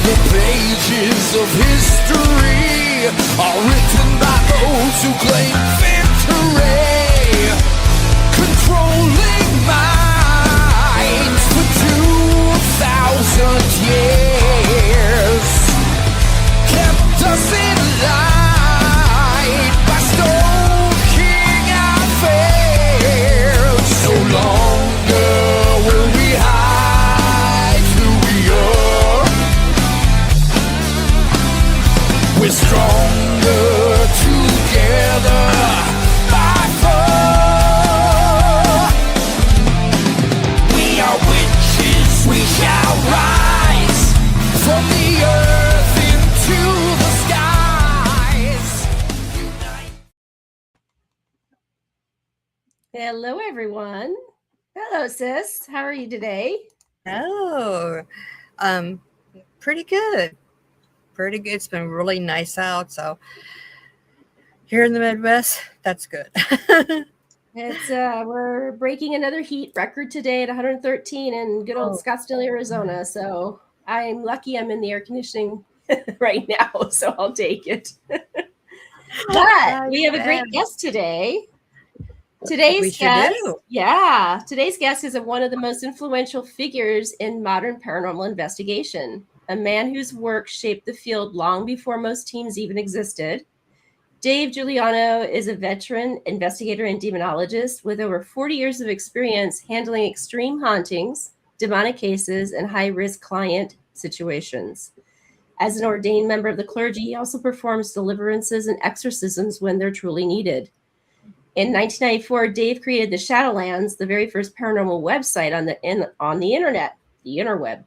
The pages of history are written by those who claim victory, controlling minds for 2,000 years, kept us in line by stoking our fears. No longer will we hide who we are. We're stronger together by far. We are witches, we shall rise from the earth into the skies. Unite. Hello, everyone. Hello, sis. How are you today? Oh, pretty good. Pretty good. It's been really nice out. So here in the Midwest, that's good. It's we're breaking another heat record today at 113 in good old Scottsdale, Arizona. So I'm lucky I'm in the air conditioning right now, so I'll take it. But we have a great guest today. Today's guest is one of the most influential figures in modern paranormal investigation, a man whose work shaped the field long before most teams even existed. Dave Juliano is a veteran investigator and demonologist with over 40 years of experience handling extreme hauntings, demonic cases, and high-risk client situations. As an ordained member of the clergy, he also performs deliverances and exorcisms when they're truly needed. In 1994, Dave created the Shadowlands, the very first paranormal website on the internet, the interweb,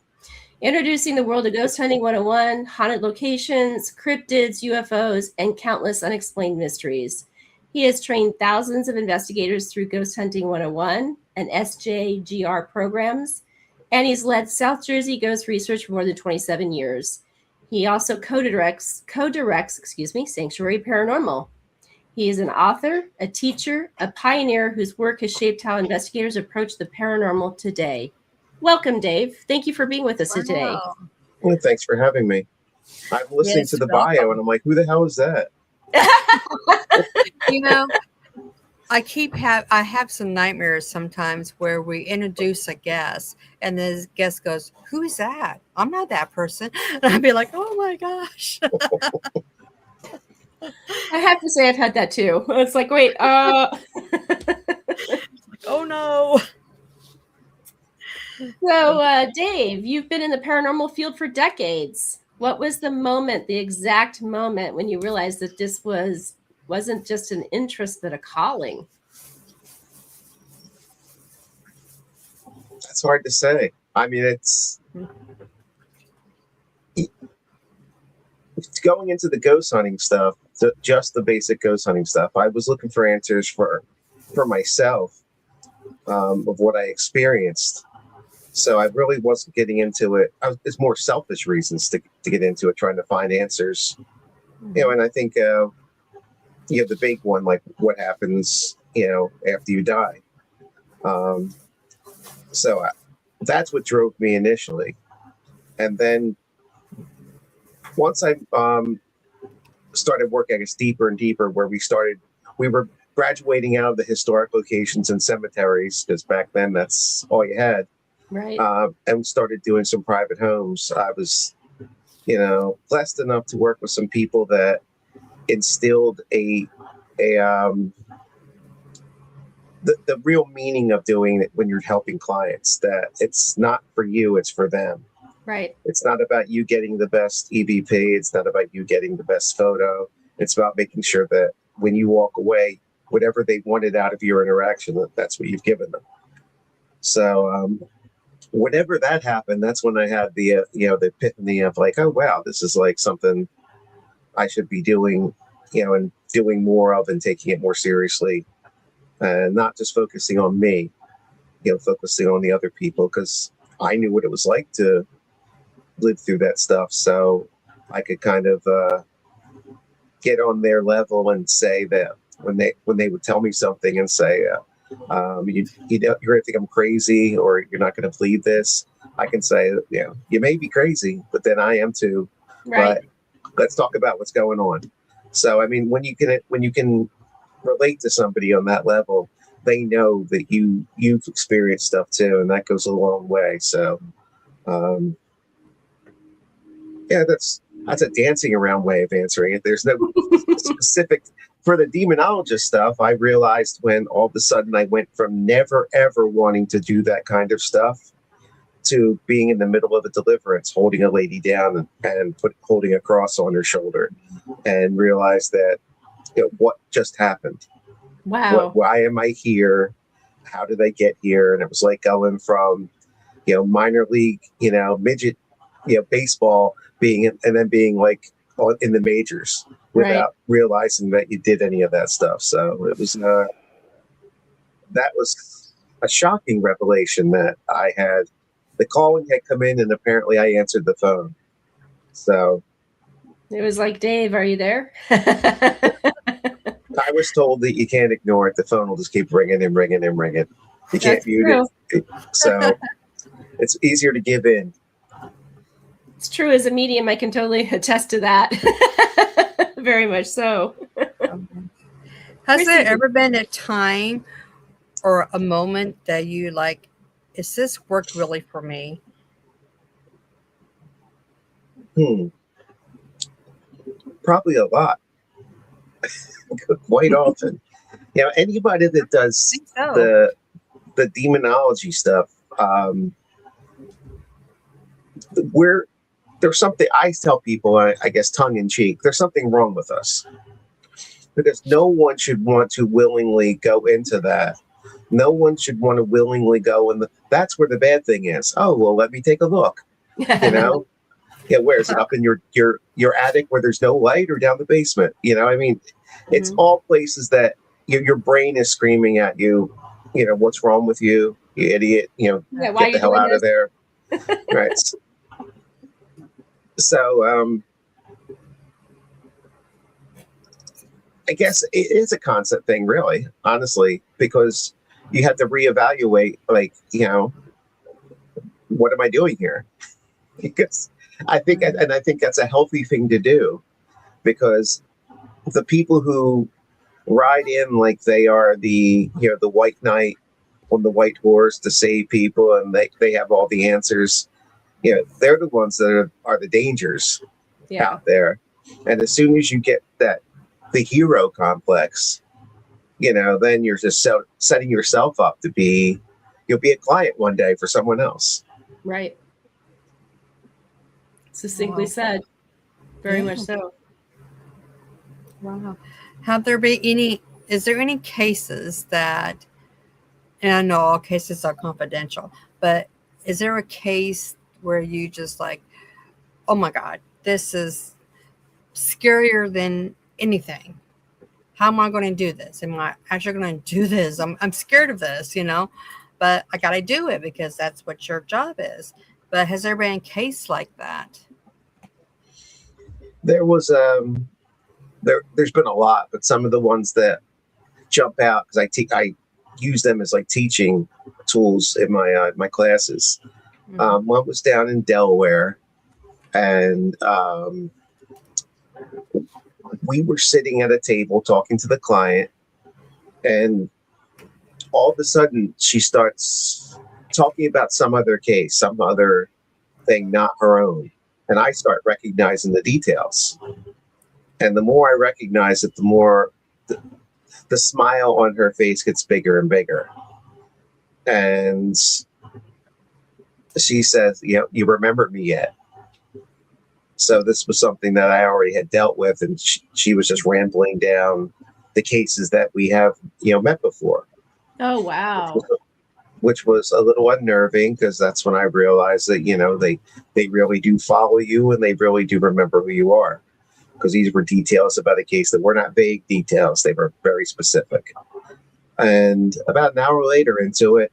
introducing the world of Ghost Hunting 101, haunted locations, cryptids, UFOs, and countless unexplained mysteries. He has trained thousands of investigators through Ghost Hunting 101 and SJGR programs, and he's led South Jersey ghost research for more than 27 years. He also co-directs Sanctuary Paranormal. He is an author, a teacher, a pioneer whose work has shaped how investigators approach the paranormal today. Welcome, Dave. Thank you for being with us today. Well, thanks for having me. I'm listening to the bio and I'm like, who the hell is that? You know, I have some nightmares sometimes where we introduce a guest and the guest goes, "Who is that? I'm not that person." And I'd be like, "Oh my gosh." I have to say I've had that too. It's like, wait, oh no. So, Dave, you've been in the paranormal field for decades. What was the moment, the exact moment when you realized that this wasn't just an interest, but a calling? That's hard to say. I mean, it's going into the ghost hunting stuff, just the basic ghost hunting stuff. I was looking for answers for myself of what I experienced. So I really wasn't getting into it. It's more selfish reasons to get into it, trying to find answers. You know, and I think you have the big one, like what happens, after you die. So that's what drove me initially. And then once I started working, I guess, deeper and deeper, where we were graduating out of the historic locations and cemeteries, because back then that's all you had. Right. And started doing some private homes. I was, blessed enough to work with some people that instilled the real meaning of doing it when you're helping clients, that it's not for you, it's for them. Right. It's not about you getting the best EVP. It's not about you getting the best photo. It's about making sure that when you walk away, whatever they wanted out of your interaction, that's what you've given them. So whenever that happened, that's when I had the epiphany of like, oh, wow, this is like something I should be doing, and doing more of and taking it more seriously, and not just focusing on me, focusing on the other people, because I knew what it was like to live through that stuff. So I could kind of get on their level and say that when they would tell me something and say, You're going to think I'm crazy, or you're not going to believe this. I can say, you may be crazy, but then I am too. Right. But let's talk about what's going on. So, I mean, when you can relate to somebody on that level, they know that you've experienced stuff too, and that goes a long way. So, that's a dancing around way of answering it. There's no specific. For the demonologist stuff, I realized when all of a sudden I went from never ever wanting to do that kind of stuff to being in the middle of a deliverance, holding a lady down and holding a cross on her shoulder, and realized that what just happened. Wow. Why am I here? How did I get here? And it was like going from minor league, midget, baseball and then being like in the majors without realizing that you did any of that stuff. So it was that was a shocking revelation that I had. The calling had come in, and apparently I answered the phone. So it was like, Dave, are you there? I was told that you can't ignore it. The phone will just keep ringing and ringing and ringing. You can't mute it. So it's easier to give in. It's true. As a medium, I can totally attest to that. Very much so. Has there ever been a time or a moment that you like, is this work really for me? Probably a lot. Quite often. Anybody that does the demonology stuff, there's something I tell people, I guess tongue in cheek, there's something wrong with us. Because no one should want to willingly go into that. No one should want to willingly go in. That's where the bad thing is. Oh, well, let me take a look. Where is it? Up in your attic where there's no light, or down the basement? I mean, it's all places that your brain is screaming at you. What's wrong with you, you idiot? Get the hell out of there. Right. So, I guess it is a concept thing, really, honestly, because you have to reevaluate, like, what am I doing here? Because I think that's a healthy thing to do, because the people who ride in like they are the white knight on the white horse to save people, and they have all the answers. They're the ones that are the dangers out there. And as soon as you get the hero complex, then you're just setting yourself up to you'll be a client one day for someone else. Right. Succinctly said. Very much so. Wow. Is there any cases that, and I know all cases are confidential, but is there a case where you just like, oh my God, this is scarier than anything? How am I going to do this? Am I actually going to do this? I'm scared of this, but I got to do it because that's what your job is. But has there been a case like that? There was there's been a lot, but some of the ones that jump out, because I use them as like teaching tools in my classes. One was down in Delaware, and we were sitting at a table talking to the client, and all of a sudden she starts talking about some other case, some other thing, not her own. And I start recognizing the details. And the more I recognize it, the more the smile on her face gets bigger and bigger. And she says, you remember me yet? So this was something that I already had dealt with, and she was just rambling down the cases that we have, met before. Oh, wow. Which was a little unnerving, because that's when I realized that, they really do follow you, and they really do remember who you are. Because these were details about a case that were not vague details. They were very specific. And about an hour later into it,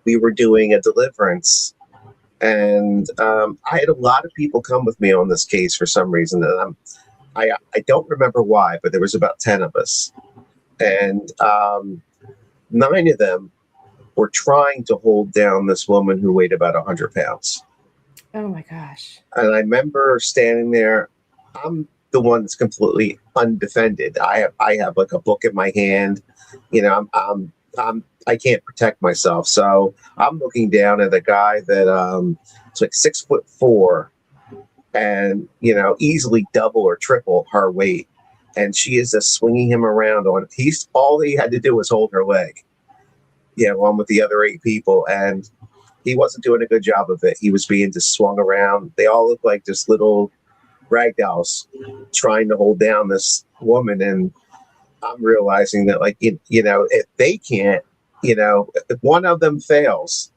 we were doing a deliverance. And I had a lot of people come with me on this case for some reason. And I don't remember why, but there was about 10 of us. And 9 of them were trying to hold down this woman who weighed about 100 pounds. Oh my gosh. And I remember standing there. I'm the one that's completely undefended. I have like a book in my hand. You know, I can't protect myself. So I'm looking down at a guy that it's like 6'4" and, you know, easily double or triple her weight. And she is just swinging him around on. All he had to do was hold her leg. Yeah, along with the other 8 people, and he wasn't doing a good job of it. He was being just swung around. They all look like just little rag dolls trying to hold down this woman. And I'm realizing that, like, you know, if they can't, you know, if one of them fails,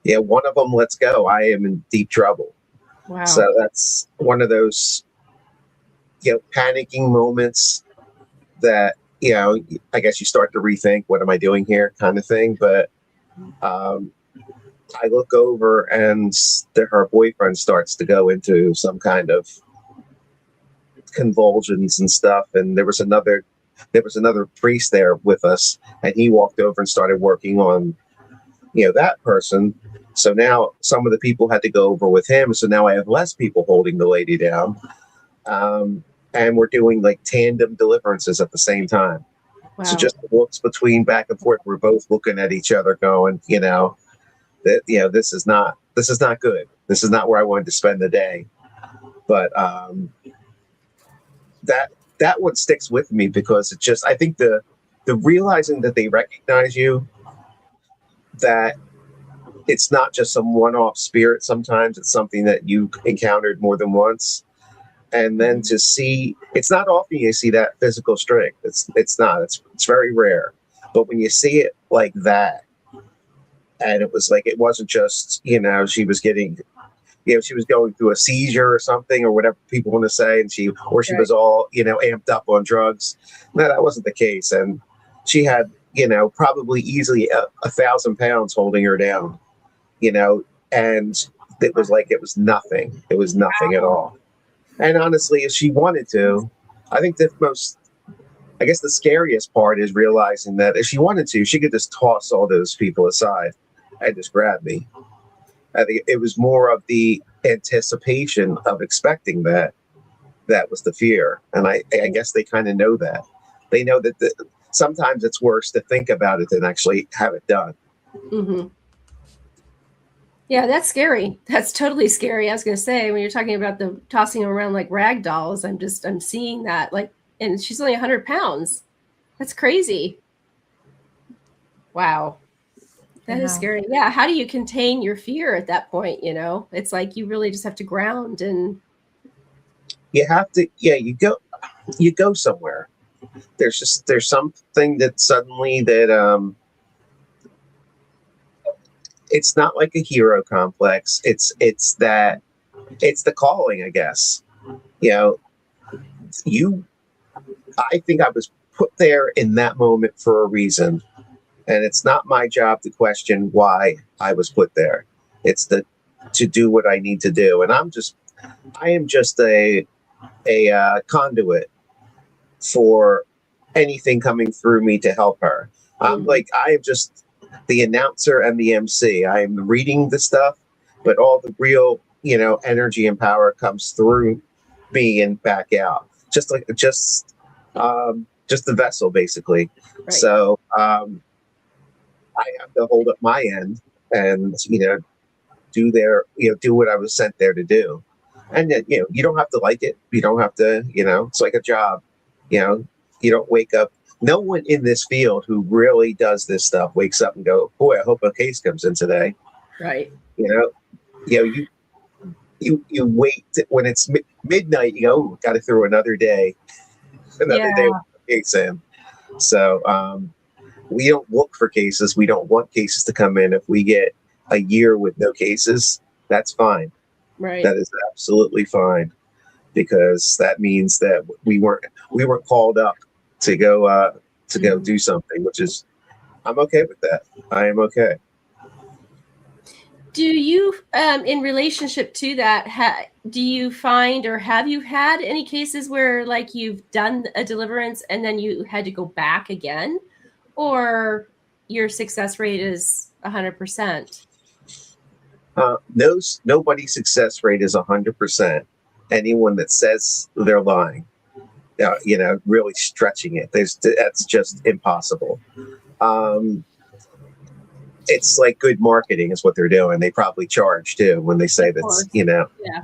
yeah, one of them lets go, I am in deep trouble. Wow. So that's one of those, you know, panicking moments that, you know, I guess you start to rethink, what am I doing here, kind of thing. But I look over and her boyfriend starts to go into some kind of convulsions and stuff. And there was another priest there with us, and he walked over and started working on, you know, that person. So now some of the people had to go over with him. So now I have less people holding the lady down. And we're doing like tandem deliverances at the same time. Wow. So just looks between back and forth. We're both looking at each other going, you know, that, you know, this is not good. This is not where I wanted to spend the day. But that one sticks with me because it just, I think the realizing that they recognize you, that it's not just some one-off spirit. Sometimes it's something that you encountered more than once. And then to see, it's not often you see that physical strength. It's not. It's very rare. But when you see it like that, and it was like, it wasn't just, you know, she was getting, you know, she was going through a seizure or something, or whatever people want to say, and she was all, you know, amped up on drugs. No, that wasn't the case. And she had, you know, probably easily 1,000 pounds holding her down, you know, and it was like, it was nothing. It was nothing at all. And honestly, if she wanted to, I think the scariest part is realizing that if she wanted to, she could just toss all those people aside and just grab me. I think it was more of the anticipation of expecting that was the fear. And I guess they kind of know that. They know that sometimes it's worse to think about it than actually have it done. Mm-hmm. Yeah, that's scary. That's totally scary. I was going to say, when you're talking about the tossing around like rag dolls, I'm seeing that, like, and she's only 100 pounds. That's crazy. Wow. That is scary. Yeah. How do you contain your fear at that point? You know, it's like, you really just have to ground, and you have to, you go somewhere. There's something that suddenly that, it's not like a hero complex. It's the calling, I guess. You know, I think I was put there in that moment for a reason. And it's not my job to question why I was put there. It's to do what I need to do. And I am just a conduit for anything coming through me to help her. I am just the announcer and the MC. I am reading the stuff, but all the real, you know, energy and power comes through me and back out. Just the vessel, basically. Right. So I have to hold up my end and, you know, do what I was sent there to do. And then, you know, you don't have to like it. You don't have to, you know, it's like a job. You know, you don't wake up. No one in this field who really does this stuff wakes up and go, boy, I hope a case comes in today. Right. You wait when it's midnight, you go, got to throw another day with a case in. So we don't look for cases. We don't want cases to come in. If we get a year with no cases, that's fine. Right. That is absolutely fine, because that means that we weren't called up to go do something, which is, I'm okay with that. I am okay. Do you, in relationship to that, do you find, or have you had any cases where, like, you've done a deliverance and then you had to go back again, or your success rate is 100%. Nobody's success rate is 100%. Anyone that says they're lying, really stretching it. That's just impossible. It's like good marketing is what they're doing. They probably charge too when they say that's, Yeah.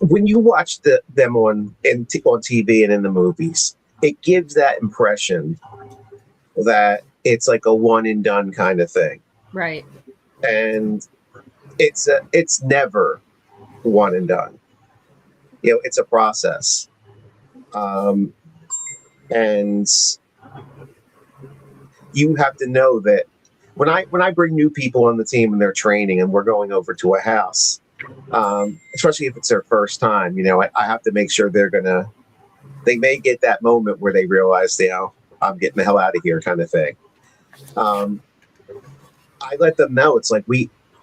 When you watch them on TV and in the movies, it gives that impression that it's like a one and done kind of thing. Right. And it's never one and done. It's a process. And you have to know that when I bring new people on the team and they're training and we're going over to a house, especially if it's their first time, I have to make sure they may get that moment where they realize, I'm getting the hell out of here kind of thing. I let them know it's like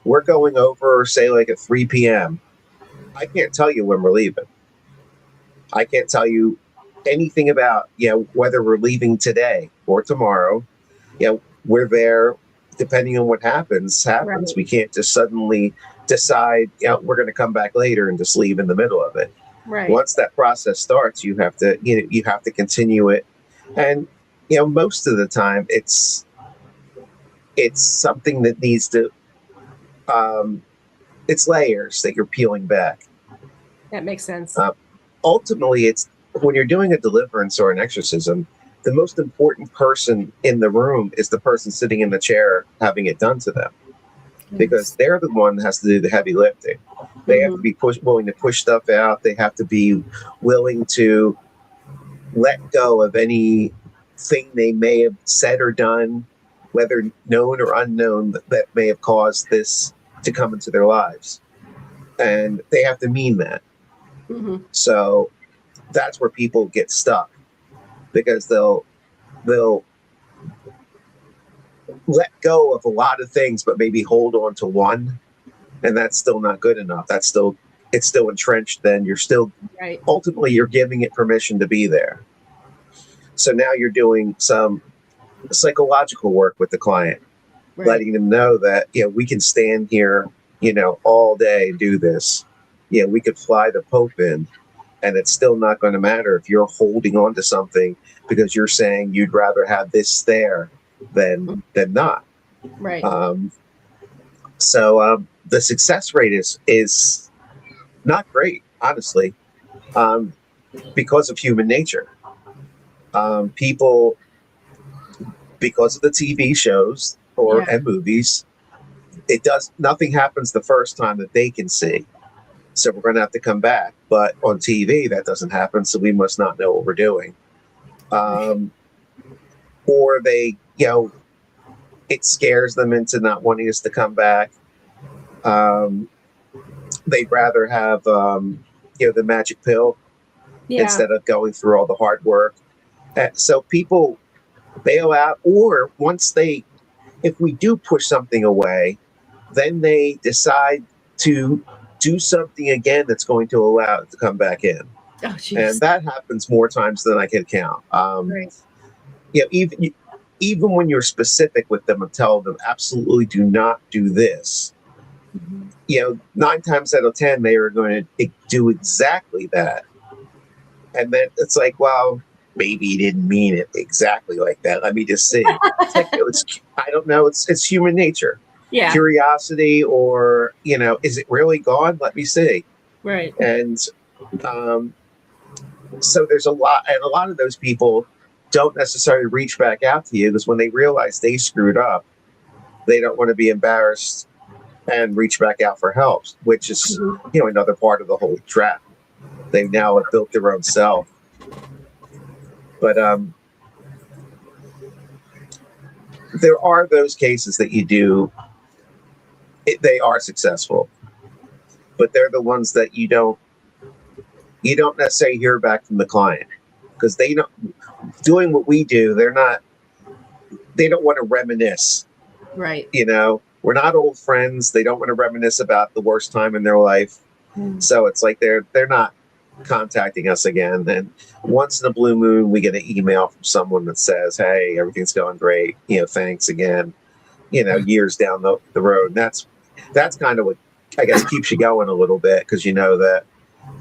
we're going over, say like at 3 p.m. I can't tell you when we're leaving. I can't tell you anything about, whether we're leaving today or tomorrow. We're there depending on what happens. Right. We can't just suddenly decide, we're going to come back later and just leave in the middle of it. Right. Once that process starts, you have to continue it. And, most of the time it's something that needs to, it's layers that you're peeling back. That makes sense. Ultimately, it's when you're doing a deliverance or an exorcism, the most important person in the room is the person sitting in the chair having it done to them, because they're the one that has to do the heavy lifting. They have to be willing to push stuff out. They have to be willing to let go of anything they may have said or done, whether known or unknown, that may have caused this to come into their lives. And they have to mean that. Mm-hmm. So that's where people get stuck, because they'll let go of a lot of things, but maybe hold on to one, and that's still not good enough. It's still entrenched. Then you're still ultimately you're giving it permission to be there. So now you're doing some psychological work with the client, letting them know that we can stand here all day and do this. We could fly the Pope in, and it's still not going to matter if you're holding on to something because you're saying you'd rather have this there than not. Right. So the success rate is not great, honestly, because of human nature. People, because of the TV shows and movies, nothing happens the first time that they can see. So we're going to have to come back. But on TV, that doesn't happen. So we must not know what we're doing. Or they, it scares them into not wanting us to come back. They'd rather have, the magic pill instead of going through all the hard work. So people bail out, or if we do push something away, then they decide to do something again that's going to allow it to come back in. Oh, and that happens more times than I can count. Even when you're specific with them and tell them absolutely do not do this, 9 times out of 10 they are going to do exactly that. And then it's like, well, maybe he didn't mean it exactly like that. Let me just see. I don't know. It's human nature. Yeah. Curiosity, or is it really gone? Let me see. Right. And so there's a lot of those people don't necessarily reach back out to you, because when they realize they screwed up, they don't want to be embarrassed and reach back out for help, which is another part of the whole trap. They now have built their own self. But there are those cases that you do. They are successful, but they're the ones that you don't necessarily hear back from the client, because they don't doing what we do. They don't want to reminisce. Right. We're not old friends. They don't want to reminisce about the worst time in their life. So it's like they're not contacting us again. And once in a blue moon, we get an email from someone that says, "Hey, everything's going great. Thanks again." Years down the road. And that's kind of what I guess keeps you going a little bit, because that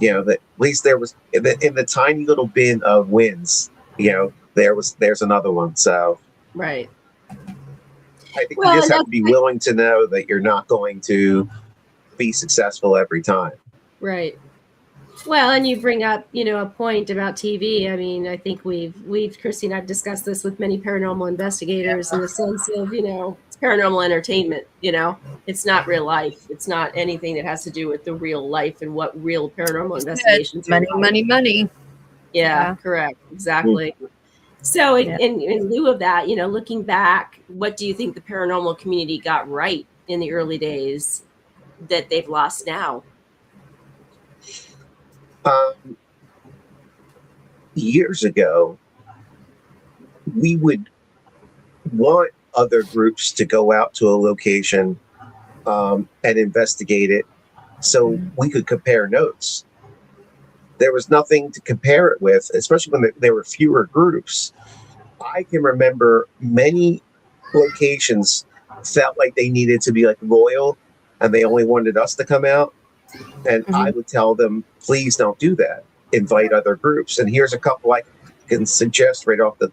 that at least there was in the tiny little bin of wins. There's another one. So Right. I think you just have to be willing to know that you're not going to be successful every time. Right. Well, and you bring up, a point about TV. I mean, I think we've Christy and I've discussed this with many paranormal investigators in the sense of, it's paranormal entertainment, it's not real life. It's not anything that has to do with the real life and what real paranormal investigations are. Money. Yeah, correct. Exactly. Mm-hmm. So in lieu of that, looking back, what do you think the paranormal community got right in the early days that they've lost now? Years ago, we would want other groups to go out to a location and investigate it so we could compare notes. There was nothing to compare it with, especially when there were fewer groups. I can remember many locations felt like they needed to be like loyal and they only wanted us to come out. And I would tell them, please don't do that. Invite other groups. And here's a couple I can suggest right off the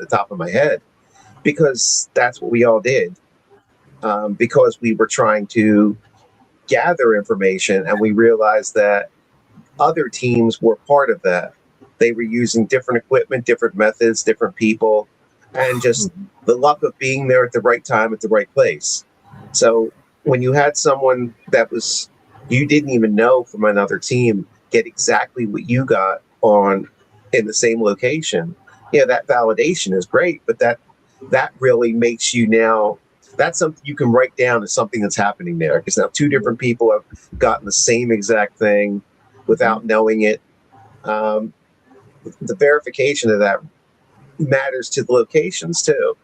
top of my head, because that's what we all did. Because we were trying to gather information and we realized that other teams were part of that. They were using different equipment, different methods, different people, and just the luck of being there at the right time at the right place. So when you had someone that was you didn't even know from another team get exactly what you got on in the same location, that validation is great, but that really makes you now, that's something you can write down as something that's happening there, because now two different people have gotten the same exact thing without knowing it. The verification of that matters to the locations too.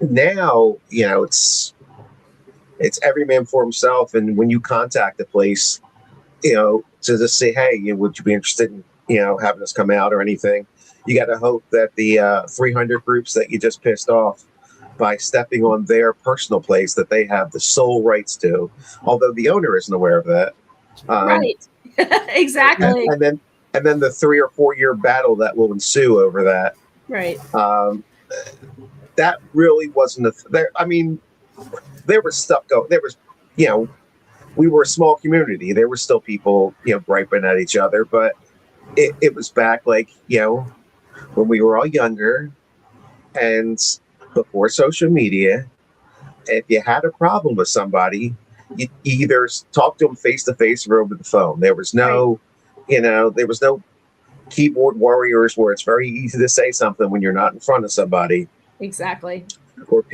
Now, it's every man for himself. And when you contact a place, to just say, hey, would you be interested in, having us come out or anything? You got to hope that the 300 groups that you just pissed off by stepping on their personal place that they have the sole rights to, although the owner isn't aware of that. Right. Exactly. And then the 3 or 4 year battle that will ensue over that. Right. That really wasn't there was stuff going. There was, we were a small community. There were still people, griping at each other, but it was back like, when we were all younger and before social media. If you had a problem with somebody, you either talk to them face to face or over the phone. There was no, there was no keyboard warriors where it's very easy to say something when you're not in front of somebody. Exactly. Or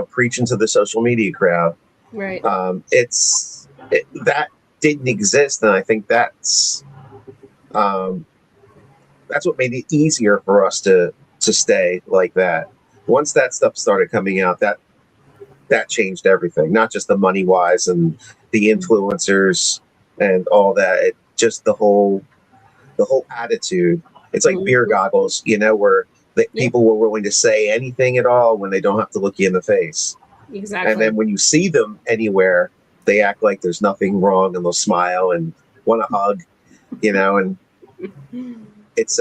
preaching to the social media crowd. Right. That didn't exist, and I think that's what made it easier for us to stay like that. Once that stuff started coming out, that changed everything. Not just the money wise and the influencers and all that. It just the whole attitude. It's like beer goggles, where people were willing to say anything at all when they don't have to look you in the face. Exactly. And then when you see them anywhere, they act like there's nothing wrong and they'll smile and want to hug, and it's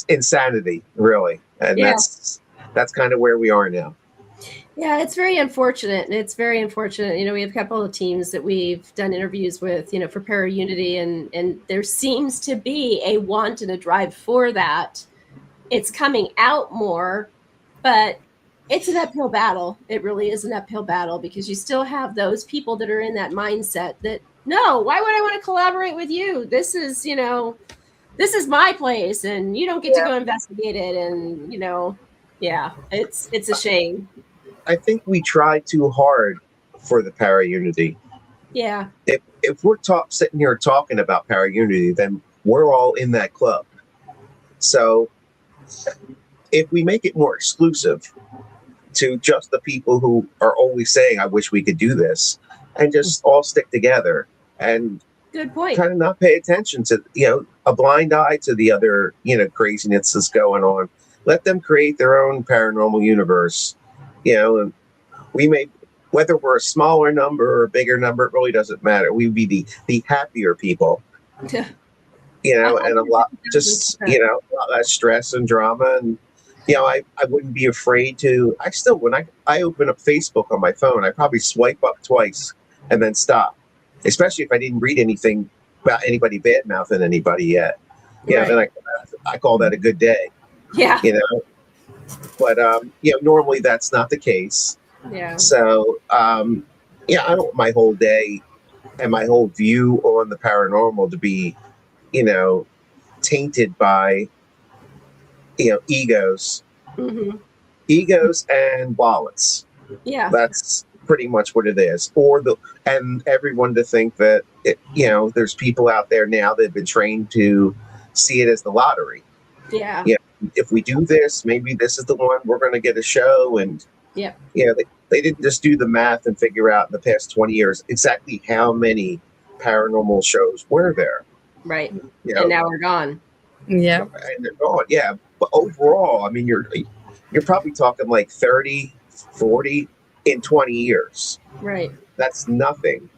insanity, really. And that's kind of where we are now. Yeah, it's very unfortunate. It's very unfortunate. We have a couple of teams that we've done interviews with, for Para-Unity, and there seems to be a want and a drive for that. It's coming out more, but it's an uphill battle. It really is an uphill battle, because you still have those people that are in that mindset that, no, why would I want to collaborate with you? This is, this is my place, and you don't get to go investigate it. And, it's a shame. I think we try too hard for the Para-Unity. Yeah. If we're sitting here talking about Para-Unity, then we're all in that club. So if we make it more exclusive to just the people who are always saying, I wish we could do this, and just all stick together and Good point. kind of not pay attention to, a blind eye to the other, craziness that's going on. Let them create their own paranormal universe, and we may, whether we're a smaller number or a bigger number, it really doesn't matter. We'd be the happier people, and a lot, just, a lot less stress and drama. And, I wouldn't be afraid to, when I open up Facebook on my phone, I probably swipe up twice and then stop, especially if I didn't read anything about anybody bad mouthing anybody yet. Then I call that a good day. Yeah. But normally that's not the case. Yeah. So I don't want my whole day and my whole view on the paranormal to be, tainted by, egos, egos and wallets. Yeah. That's pretty much what it is. And everyone to think that there's people out there now that have been trained to see it as the lottery. Yeah. If we do this, maybe this is the one we're going to get a show. And yeah, they didn't just do the math and figure out in the past 20 years exactly how many paranormal shows were there. Right. And now we're gone. Yeah. And they're gone. Yeah. But overall, I mean, you're probably talking like 30, 40 in 20 years. Right. That's nothing,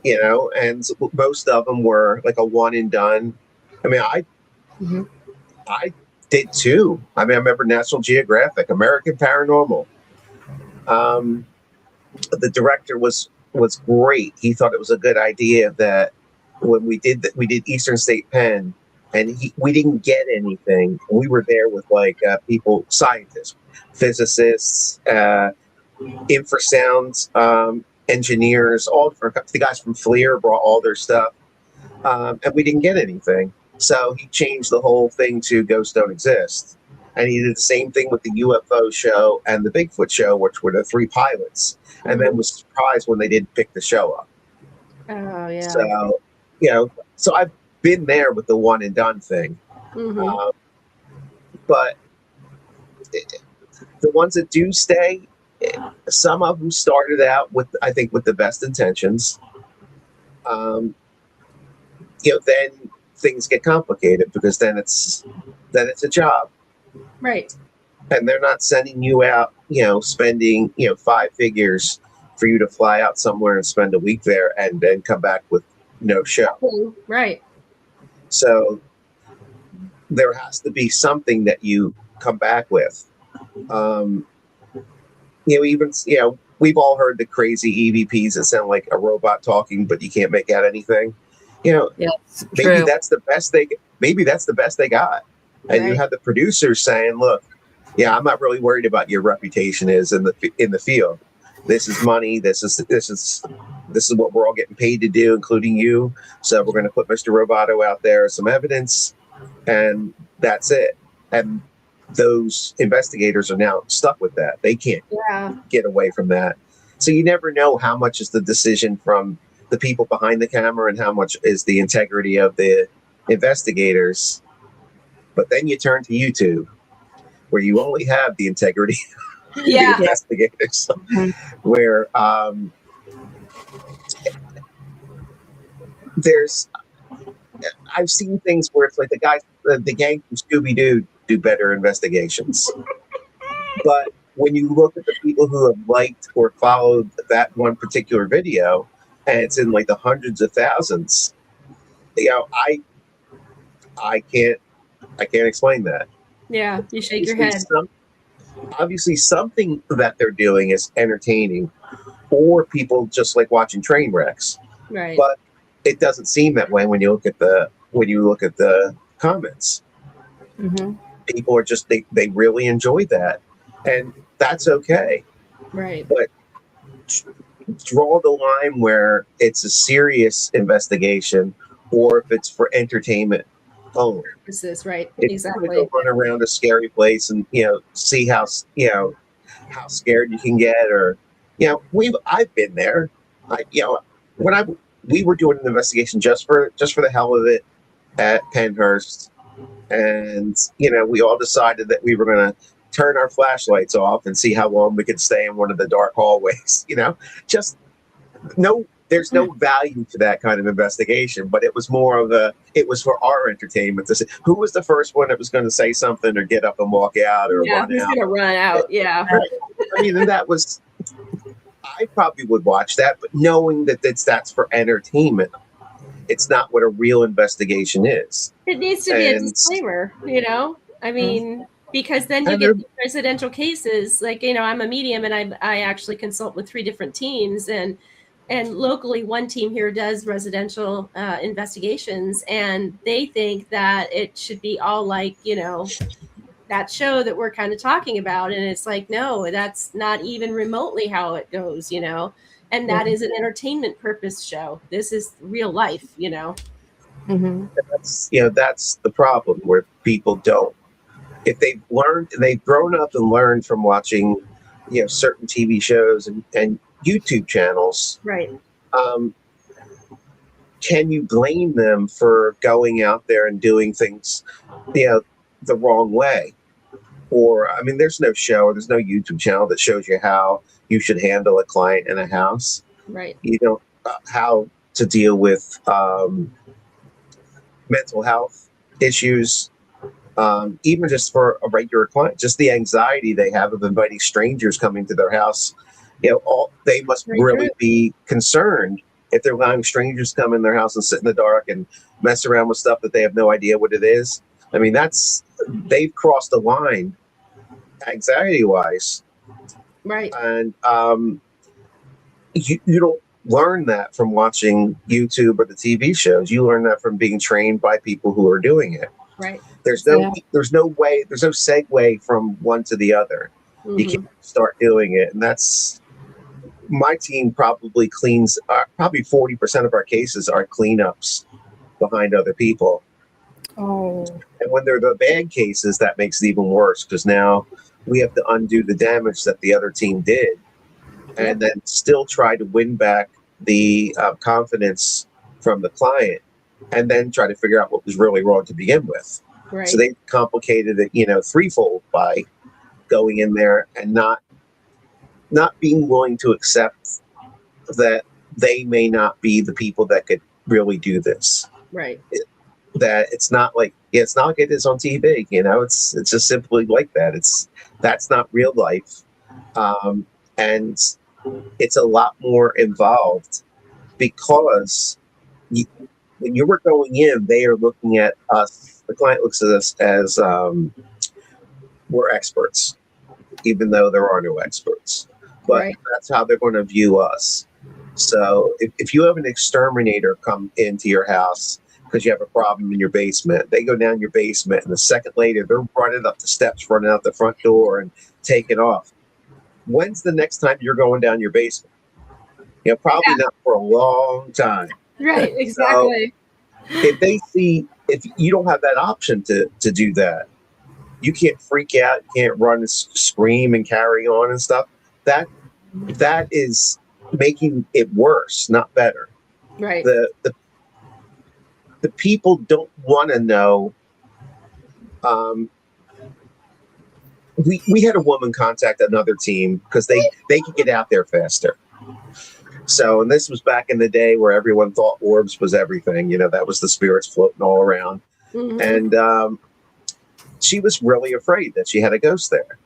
and most of them were like a one and done. I mean, I did too. I mean, I remember National Geographic, American Paranormal. The director was great. He thought it was a good idea that when we did Eastern State Penn, and we didn't get anything. We were there with like people, scientists, physicists, infrasound engineers, all different. The guys from FLIR brought all their stuff, and we didn't get anything. So he changed the whole thing to Ghosts Don't Exist. And he did the same thing with the UFO show and the Bigfoot show, which were the 3 pilots, and then was surprised when they didn't pick the show up. Oh, yeah. So, so I've been there with the one and done thing. But the ones that do stay, some of them started out with, I think, with the best intentions. Then things get complicated because then it's a job. Right. And they're not sending you out, spending, 5 figures for you to fly out somewhere and spend a week there and then come back with no show. Right. So there has to be something that you come back with. We've all heard the crazy EVPs that sound like a robot talking, but you can't make out anything. Maybe that's the best they got. And you have the producers saying, "Look, I'm not really worried about your reputation is in the field. This is money. This is what we're all getting paid to do, including you. So we're going to put Mr. Roboto out there as some evidence, and that's it." And those investigators are now stuck with that. They can't get away from that. So you never know how much is the decision from the people behind the camera and how much is the integrity of the investigators. But then you turn to YouTube, where you only have the integrity of the investigators, where I've seen things where it's like the gang from Scooby-Doo do better investigations. But when you look at the people who have liked or followed that one particular video, and it's in like the hundreds of thousands, I can't explain that. Yeah, you shake your head. Obviously, something that they're doing is entertaining, or people just like watching train wrecks. Right. But it doesn't seem that way when you look at the comments. People are just they really enjoy that, and that's okay. Right. But draw the line where it's a serious investigation, or if it's for entertainment only. This is right. If Exactly. you go run around a scary place and see how scared you can get, or I've been there. We were doing an investigation just for the hell of it at Pennhurst, and we all decided that we were going to turn our flashlights off and see how long we could stay in one of the dark hallways. Just no there's no value to that kind of investigation, but it was more of it was for our entertainment to say who was the first one that was going to say something or get up and walk out or run who's out. gonna run out? Yeah. Right. I mean, and that was, I probably would watch that, but knowing that that's for entertainment, it's not what a real investigation is. It needs to be a And- disclaimer, you know? I mean, because then you And get the residential cases. Like, you know, I'm a medium and I actually consult with 3 different teams, and locally one team here does residential investigations, and they think that it should be all like, you know, that show that we're kind of talking about. And it's like, no, that's not even remotely how it goes, you know? And that is an entertainment purpose show. This is real life, you know? Mm-hmm. That's the problem where people don't. If they've grown up and learned from watching, certain TV shows and YouTube channels, Right. Can you blame them for going out there and doing things, the wrong way? Or, I mean, there's no show or there's no YouTube channel that shows you how you should handle a client in a house. Right. How to deal with mental health issues, even just for a regular client, just the anxiety they have of inviting strangers coming to their house. They must really be concerned if they're allowing strangers to come in their house and sit in the dark and mess around with stuff that they have no idea what it is. I mean, they've crossed the line anxiety-wise. Right. And you don't learn that from watching YouTube or the TV shows. You learn that from being trained by people who are doing it. Right. There's no segue from one to the other. Mm-hmm. You can't start doing it. And that's, my team probably cleans, probably 40% of our cases are cleanups behind other people. Oh. And when they're the bad cases, that makes it even worse, because now we have to undo the damage that the other team did, and then still try to win back the confidence from the client, and then try to figure out what was really wrong to begin with. Right. So they complicated it, threefold by going in there and not being willing to accept that they may not be the people that could really do this. Right. That it's not like it is on TV. It's just simply like that. That's not real life, and it's a lot more involved, because when you were going in, they are looking at us. The client looks at us as we're experts, even though there are no experts. But that's how they're going to view us. So if you have an exterminator come into your house because you have a problem in your basement, they go down your basement, and a second later they're running up the steps, running out the front door, and taking off. When's the next time you're going down your basement? Probably not for a long time. Right, exactly. So if you don't have that option to do that, you can't freak out, you can't run and scream and carry on and stuff. That is making it worse, not better. Right. The people don't want to know. We had a woman contact another team because they could get out there faster. So, and this was back in the day where everyone thought orbs was everything. That was the spirits floating all around. Mm-hmm. And she was really afraid that she had a ghost there.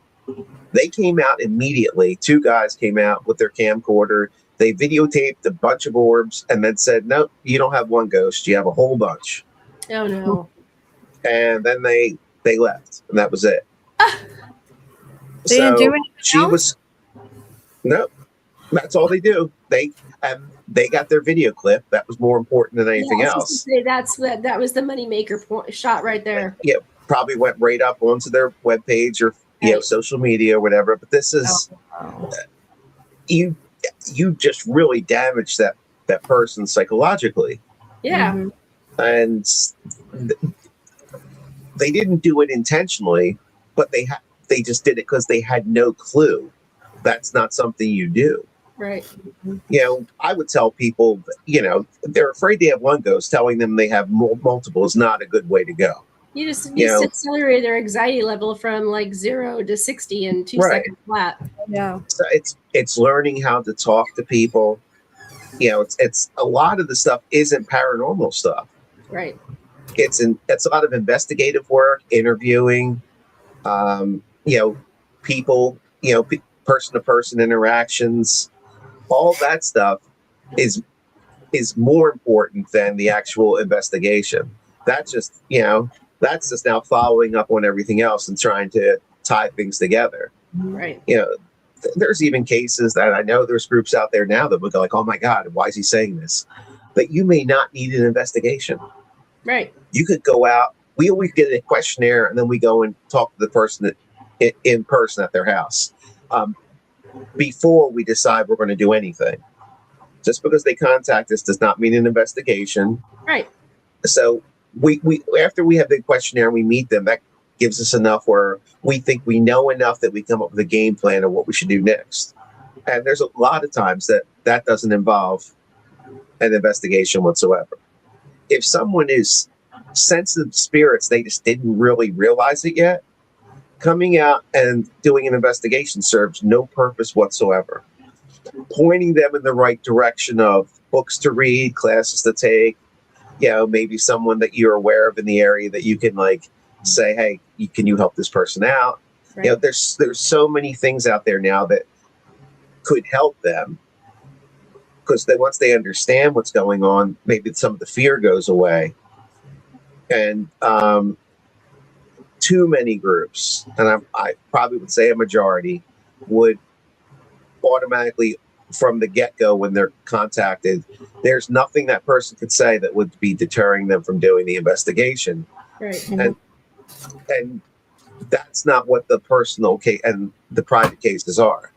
They came out immediately. 2 guys came out with their camcorder. They videotaped a bunch of orbs and then said, "No, you don't have one ghost. You have a whole bunch." Oh, no. And then they left, and that was it. They didn't do anything else? No, that's all they do. They got their video clip. That was more important than anything else. Say that was the moneymaker shot right there. Yeah, probably went right up onto their webpage or social media or whatever. But this is you just really damaged that person psychologically. Yeah. Mm-hmm. And they didn't do it intentionally, but they just did it because they had no clue. That's not something you do. Right. I would tell people, they're afraid they have one ghost. Telling them they have multiple is not a good way to go. You accelerate their anxiety level from like 0 to 60 in 2 seconds flat. Yeah. So it's learning how to talk to people it's a lot of the stuff isn't paranormal stuff. Right. It's a lot of investigative work, interviewing, people, person to person interactions. All that stuff is more important than the actual investigation. That's just now following up on everything else and trying to tie things together. Right. There's even cases that I know there's groups out there now that would go like, oh my God, why is he saying this? But you may not need an investigation. Right. You could go out. We always get a questionnaire, and then we go and talk to the person in person at their house before we decide we're going to do anything. Just because they contact us does not mean an investigation. Right. So we after we have the questionnaire and we meet them, that gives us enough where we think we know enough that we come up with a game plan of what we should do next. And there's a lot of times that doesn't involve an investigation whatsoever. If someone is sensitive spirits, they just didn't really realize it yet, coming out and doing an investigation serves no purpose whatsoever. Pointing them in the right direction of books to read, classes to take, maybe someone that you're aware of in the area that you can say, hey, can you help this person out? Right. There's so many things out there now that could help them, because once they understand what's going on, maybe some of the fear goes away. And too many groups, and I probably would say a majority, would automatically, from the get-go when they're contacted, there's nothing that person could say that would be deterring them from doing the investigation. Right. And that's not what the personal case and the private cases are.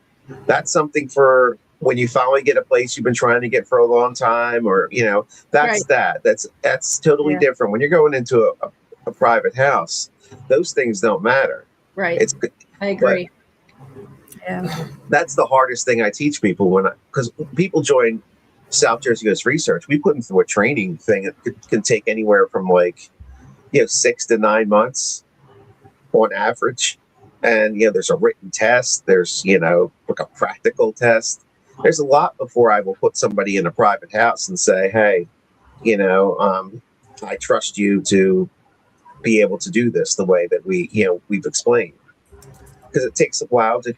That's something for when you finally get a place you've been trying to get for a long time, or that's Right. that's totally different. When you're going into a private house, those things don't matter. Right. I agree. That's the hardest thing I teach people because people join South Jersey Ghost Research. We put them through a training thing. It can take anywhere from 6 to 9 months on average. And there's a written test. There's a practical test. There's a lot before I will put somebody in a private house and say, hey, I trust you to be able to do this the way that we've explained. Because it takes a while to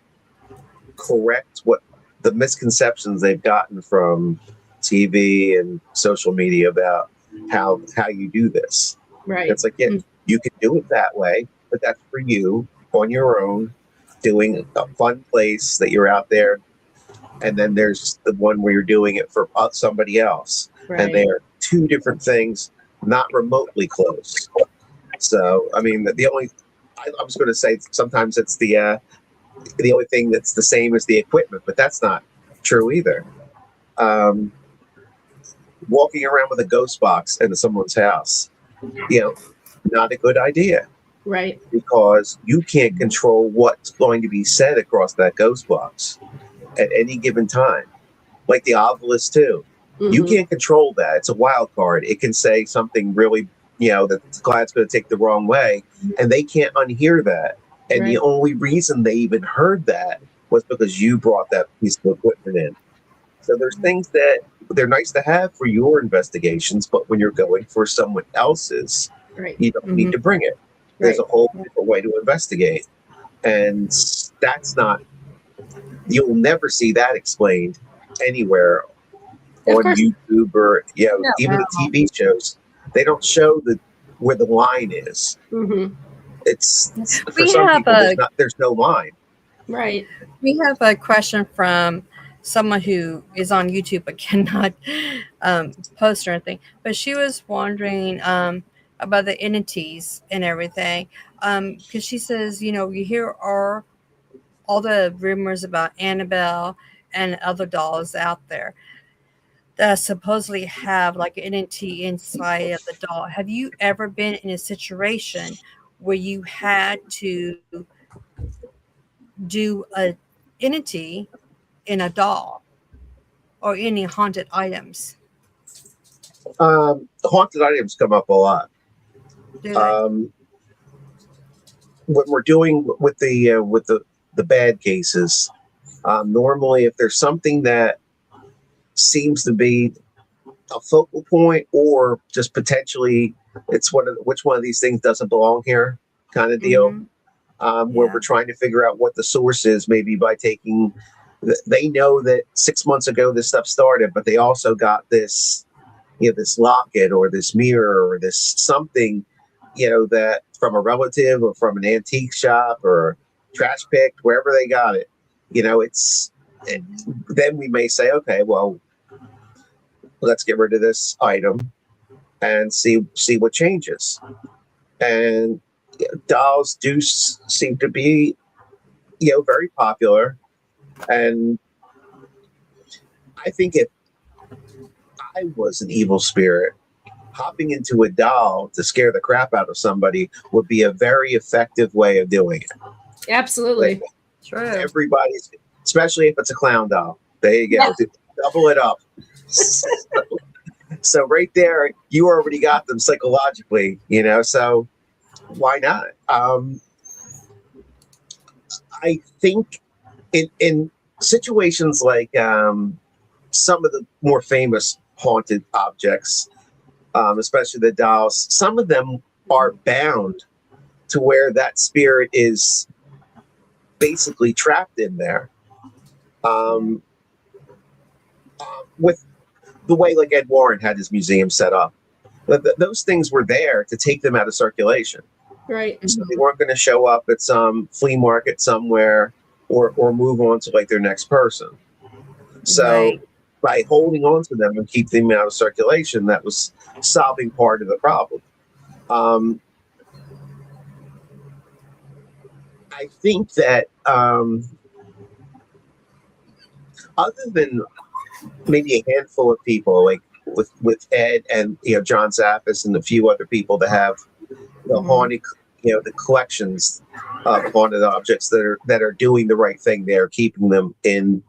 correct what the misconceptions they've gotten from TV and social media about how you do this. Right. It's like, you can do it that way, but that's for you on your own, doing a fun place that you're out there. And then there's the one where you're doing it for somebody else. Right. And they are two different things, not remotely close. So, I mean, I was going to say sometimes it's the only thing that's the same as the equipment, but that's not true either. Walking around with a ghost box in someone's house, not a good idea. Right. Because you can't control what's going to be said across that ghost box at any given time. Like the obelisk too. Mm-hmm. You can't control that. It's a wild card. It can say something really, that the client's going to take the wrong way, and they can't unhear that. And the only reason they even heard that was because you brought that piece of equipment in. So there's things that they're nice to have for your investigations, but when you're going for someone else's, you don't need to bring it. There's a whole different way to investigate. And that's not, you'll never see that explained anywhere on YouTube or, even the TV shows. They don't show where the line is. Mm-hmm. It's for some people, there's no line. Right. We have a question from someone who is on YouTube but cannot post or anything. But she was wondering about the entities and everything. Because she says, you hear all the rumors about Annabelle and other dolls out there that supposedly have like an entity inside of the doll. Have you ever been in a situation where you had to do an entity in a doll or any haunted items? Haunted items come up a lot. When we're doing with the bad cases, normally if there's something that seems to be a focal point, or just potentially it's which one of these things doesn't belong here kind of deal. Where we're trying to figure out what the source is, maybe by taking. They know that 6 months ago this stuff started, but they also got this, this locket or this mirror or this something, that from a relative or from an antique shop or trash picked, wherever they got it. Then we may say, okay, well, let's get rid of this item and see what changes. And dolls do seem to be, very popular. And I think if I was an evil spirit, hopping into a doll to scare the crap out of somebody would be a very effective way of doing it. Absolutely. Like, True. Everybody's, especially if it's a clown doll. There you go. Yeah. Double it up. So right there, you already got them psychologically, so why not? I think in situations like some of the more famous haunted objects, especially the dolls, some of them are bound to where that spirit is basically trapped in there. With the way like Ed Warren had his museum set up, those things were there to take them out of circulation. Right. So they weren't going to show up at some flea market somewhere or move on to like their next person. So by holding on to them and keep them out of circulation, that was solving part of the problem. I think that other than maybe a handful of people, like with Ed and John Zappis and a few other people that have the haunted, the collections of haunted objects that are doing the right thing, they're keeping them in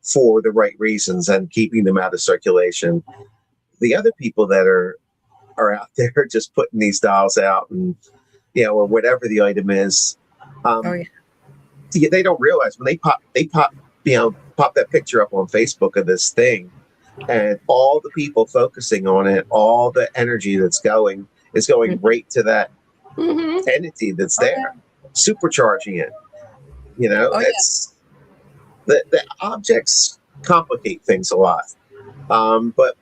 for the right reasons and keeping them out of circulation. The other people that are out there just putting these dolls out and or whatever the item is, they don't realize when they pop that picture up on Facebook of this thing, and all the people focusing on it, all the energy that's going is going right to that entity that's there, supercharging it. It's the objects complicate things a lot. But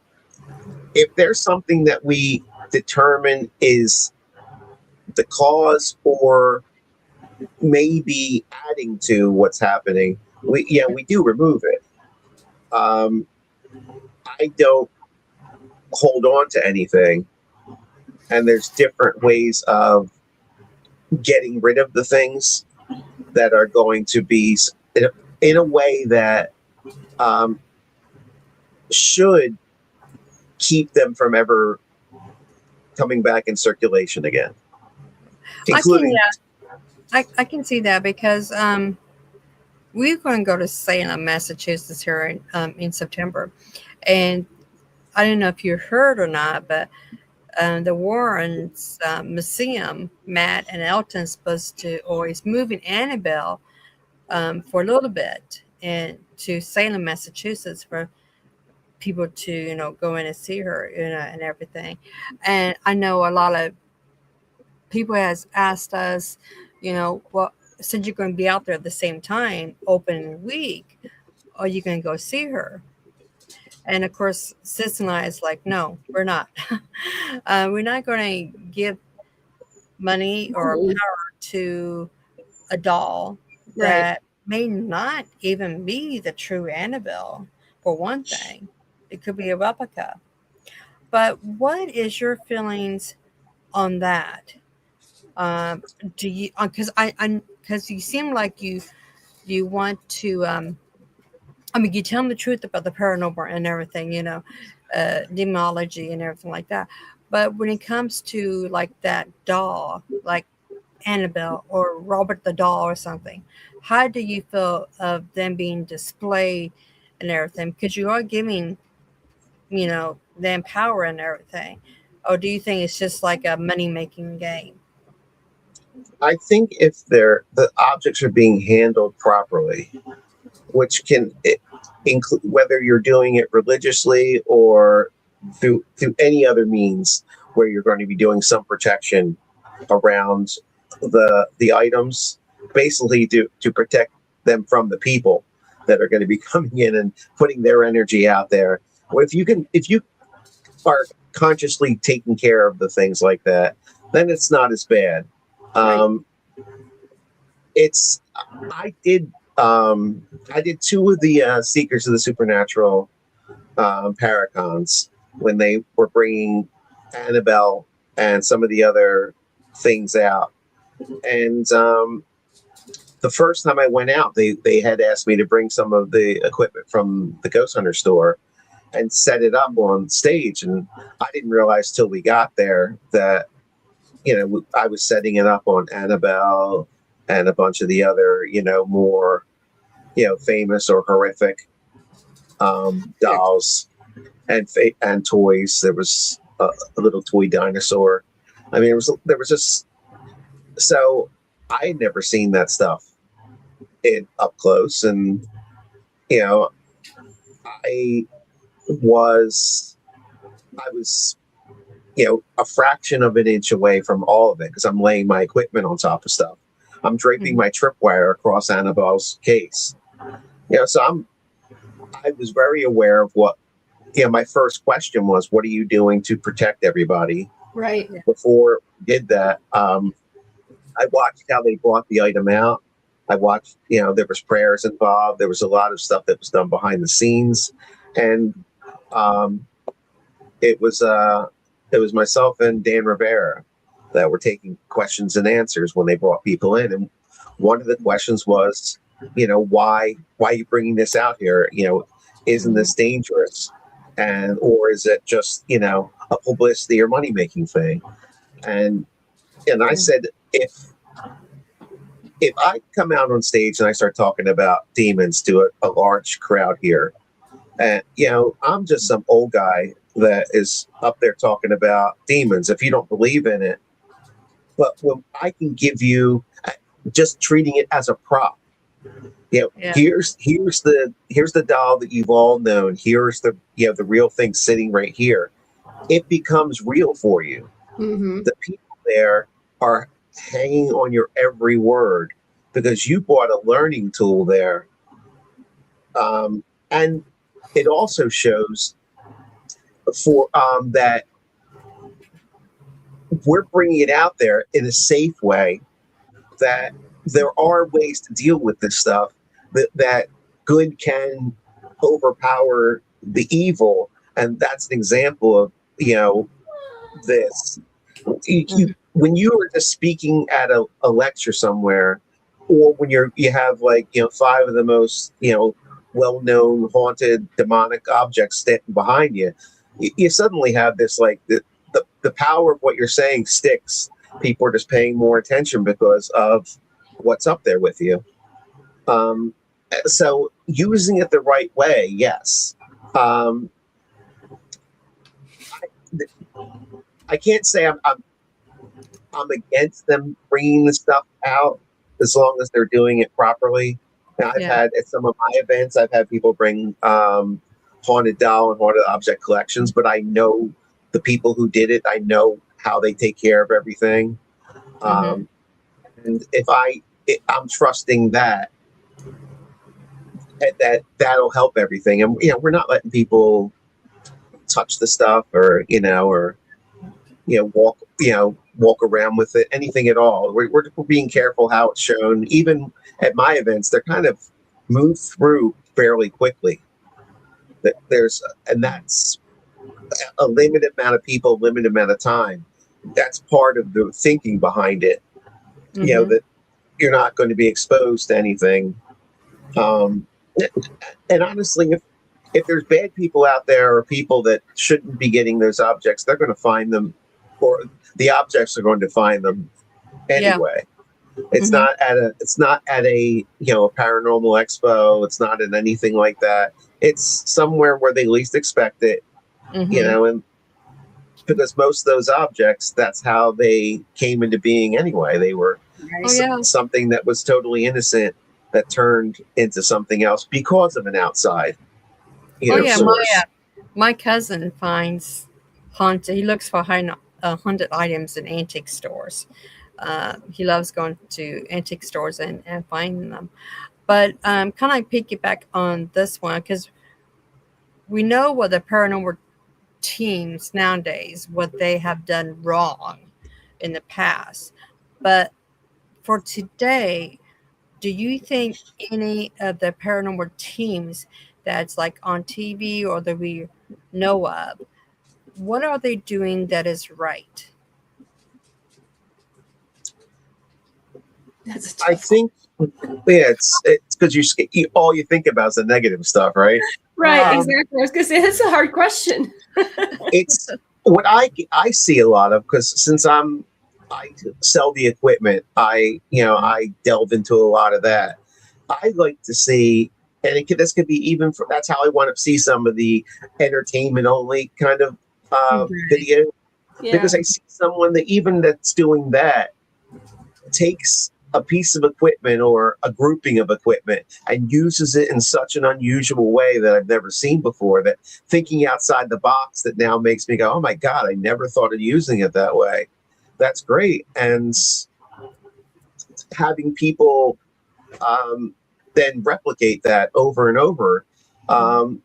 if there's something that we determine is the cause or maybe adding to what's happening, we do remove it. I don't hold on to anything, and there's different ways of getting rid of the things that are going to be in a way that should keep them from ever coming back in circulation again. Including, I can see that because we're going to go to Salem, Massachusetts here in September. And I don't know if you heard or not, but the Warrens Museum, Matt and Elton's supposed to always moving Annabelle for a little bit and to Salem, Massachusetts for people to go in and see her and everything. And I know a lot of people has asked us, well, since you're going to be out there at the same time, open week, are you going to go see her? And of course, Sis and I is like, no, we're not. We're not going to give money or power to a doll that may not even be the true Annabelle, for one thing. It could be a replica. But what is your feelings on that? Do you? Because you seem like you want to. You tell them the truth about the paranormal and everything, demonology and everything like that. But when it comes to like that doll, like Annabelle or Robert the doll or something, how do you feel of them being displayed and everything? Because you are giving, them power and everything. Or do you think it's just like a money-making game? I think if the objects are being handled properly, which whether you're doing it religiously or through any other means where you're going to be doing some protection around the items, basically to protect them from the people that are going to be coming in and putting their energy out there. Well, if you are consciously taking care of the things like that, then it's not as bad. I did 2 of the Seekers of the Supernatural Paracons when they were bringing Annabelle and some of the other things out. And the first time I went out, they had asked me to bring some of the equipment from the Ghost Hunter store and set it up on stage. And I didn't realize till we got there that, I was setting it up on Annabelle and a bunch of the other, more, famous or horrific dolls and toys. There was a little toy dinosaur. I mean, there was just, so I had never seen that stuff up close. And, I was, a fraction of an inch away from all of it because I'm laying my equipment on top of stuff. I'm draping my tripwire across Annabelle's case. So I was very aware of what, my first question was, what are you doing to protect everybody? Right. Before we did that, I watched how they brought the item out. I watched, there was prayers involved. There was a lot of stuff that was done behind the scenes. And it was myself and Dan Rivera that were taking questions and answers when they brought people in. And one of the questions was, why are you bringing this out here? Isn't this dangerous? Or is it just, a publicity or money making thing? And I said, if I come out on stage and I start talking about demons to a large crowd here, and I'm just some old guy that is up there talking about demons. If you don't believe in it, but when I can give you just treating it as a prop, here's the doll that you've all known. Here's the real thing sitting right here. It becomes real for you. Mm-hmm. The people there are hanging on your every word because you bought a learning tool there. And it also shows for that we're bringing it out there in a safe way, that there are ways to deal with this stuff, that good can overpower the evil. And that's an example of, this. When you are just speaking at a lecture somewhere, or when you have 5 of the most, well-known haunted demonic objects standing behind you, you suddenly have this, the power of what you're saying sticks. People are just paying more attention because of what's up there with you. So using it the right way, yes. I can't say I'm against them bringing the stuff out as long as they're doing it properly. And I've had at some of my events, I've had people bring haunted doll and haunted object collections, but I know the people who did it. I know how they take care of everything. And if I'm trusting that'll help everything. And we're not letting people touch the stuff or walk around with it, anything at all. We're being careful how it's shown. Even at my events, they're kind of moved through fairly quickly. That's a limited amount of people, limited amount of time. That's part of the thinking behind it. That you're not going to be exposed to anything. And honestly, if there's bad people out there or people that shouldn't be getting those objects, they're going to find them, or the objects are going to find them anyway. It's not at a paranormal expo. It's not at anything like that. It's somewhere where they least expect it, and because most of those objects, that's how they came into being anyway. They were something that was totally innocent that turned into something else because of an outside, source. My cousin finds haunted. He looks for haunted items in antique stores. He loves going to antique stores and finding them. But kind of piggyback on this one, because we know what the paranormal teams nowadays, what they have done wrong in the past. But for today, do you think any of the paranormal teams that's like on TV or that we know of, what are they doing that is right? That's I think, it's because all you think about is the negative stuff, right? right. Exactly. I was going to say that's a hard question. It's what I see a lot of, because since I sell the equipment, I delve into a lot of that. I like to see, and this could be even that's how I want to see some of the entertainment only kind of video, because I see someone that's doing that takes a piece of equipment or a grouping of equipment and uses it in such an unusual way that I've never seen before, that thinking outside the box, that now makes me go, oh my God, I never thought of using it that way. That's great. And having people then replicate that over and over.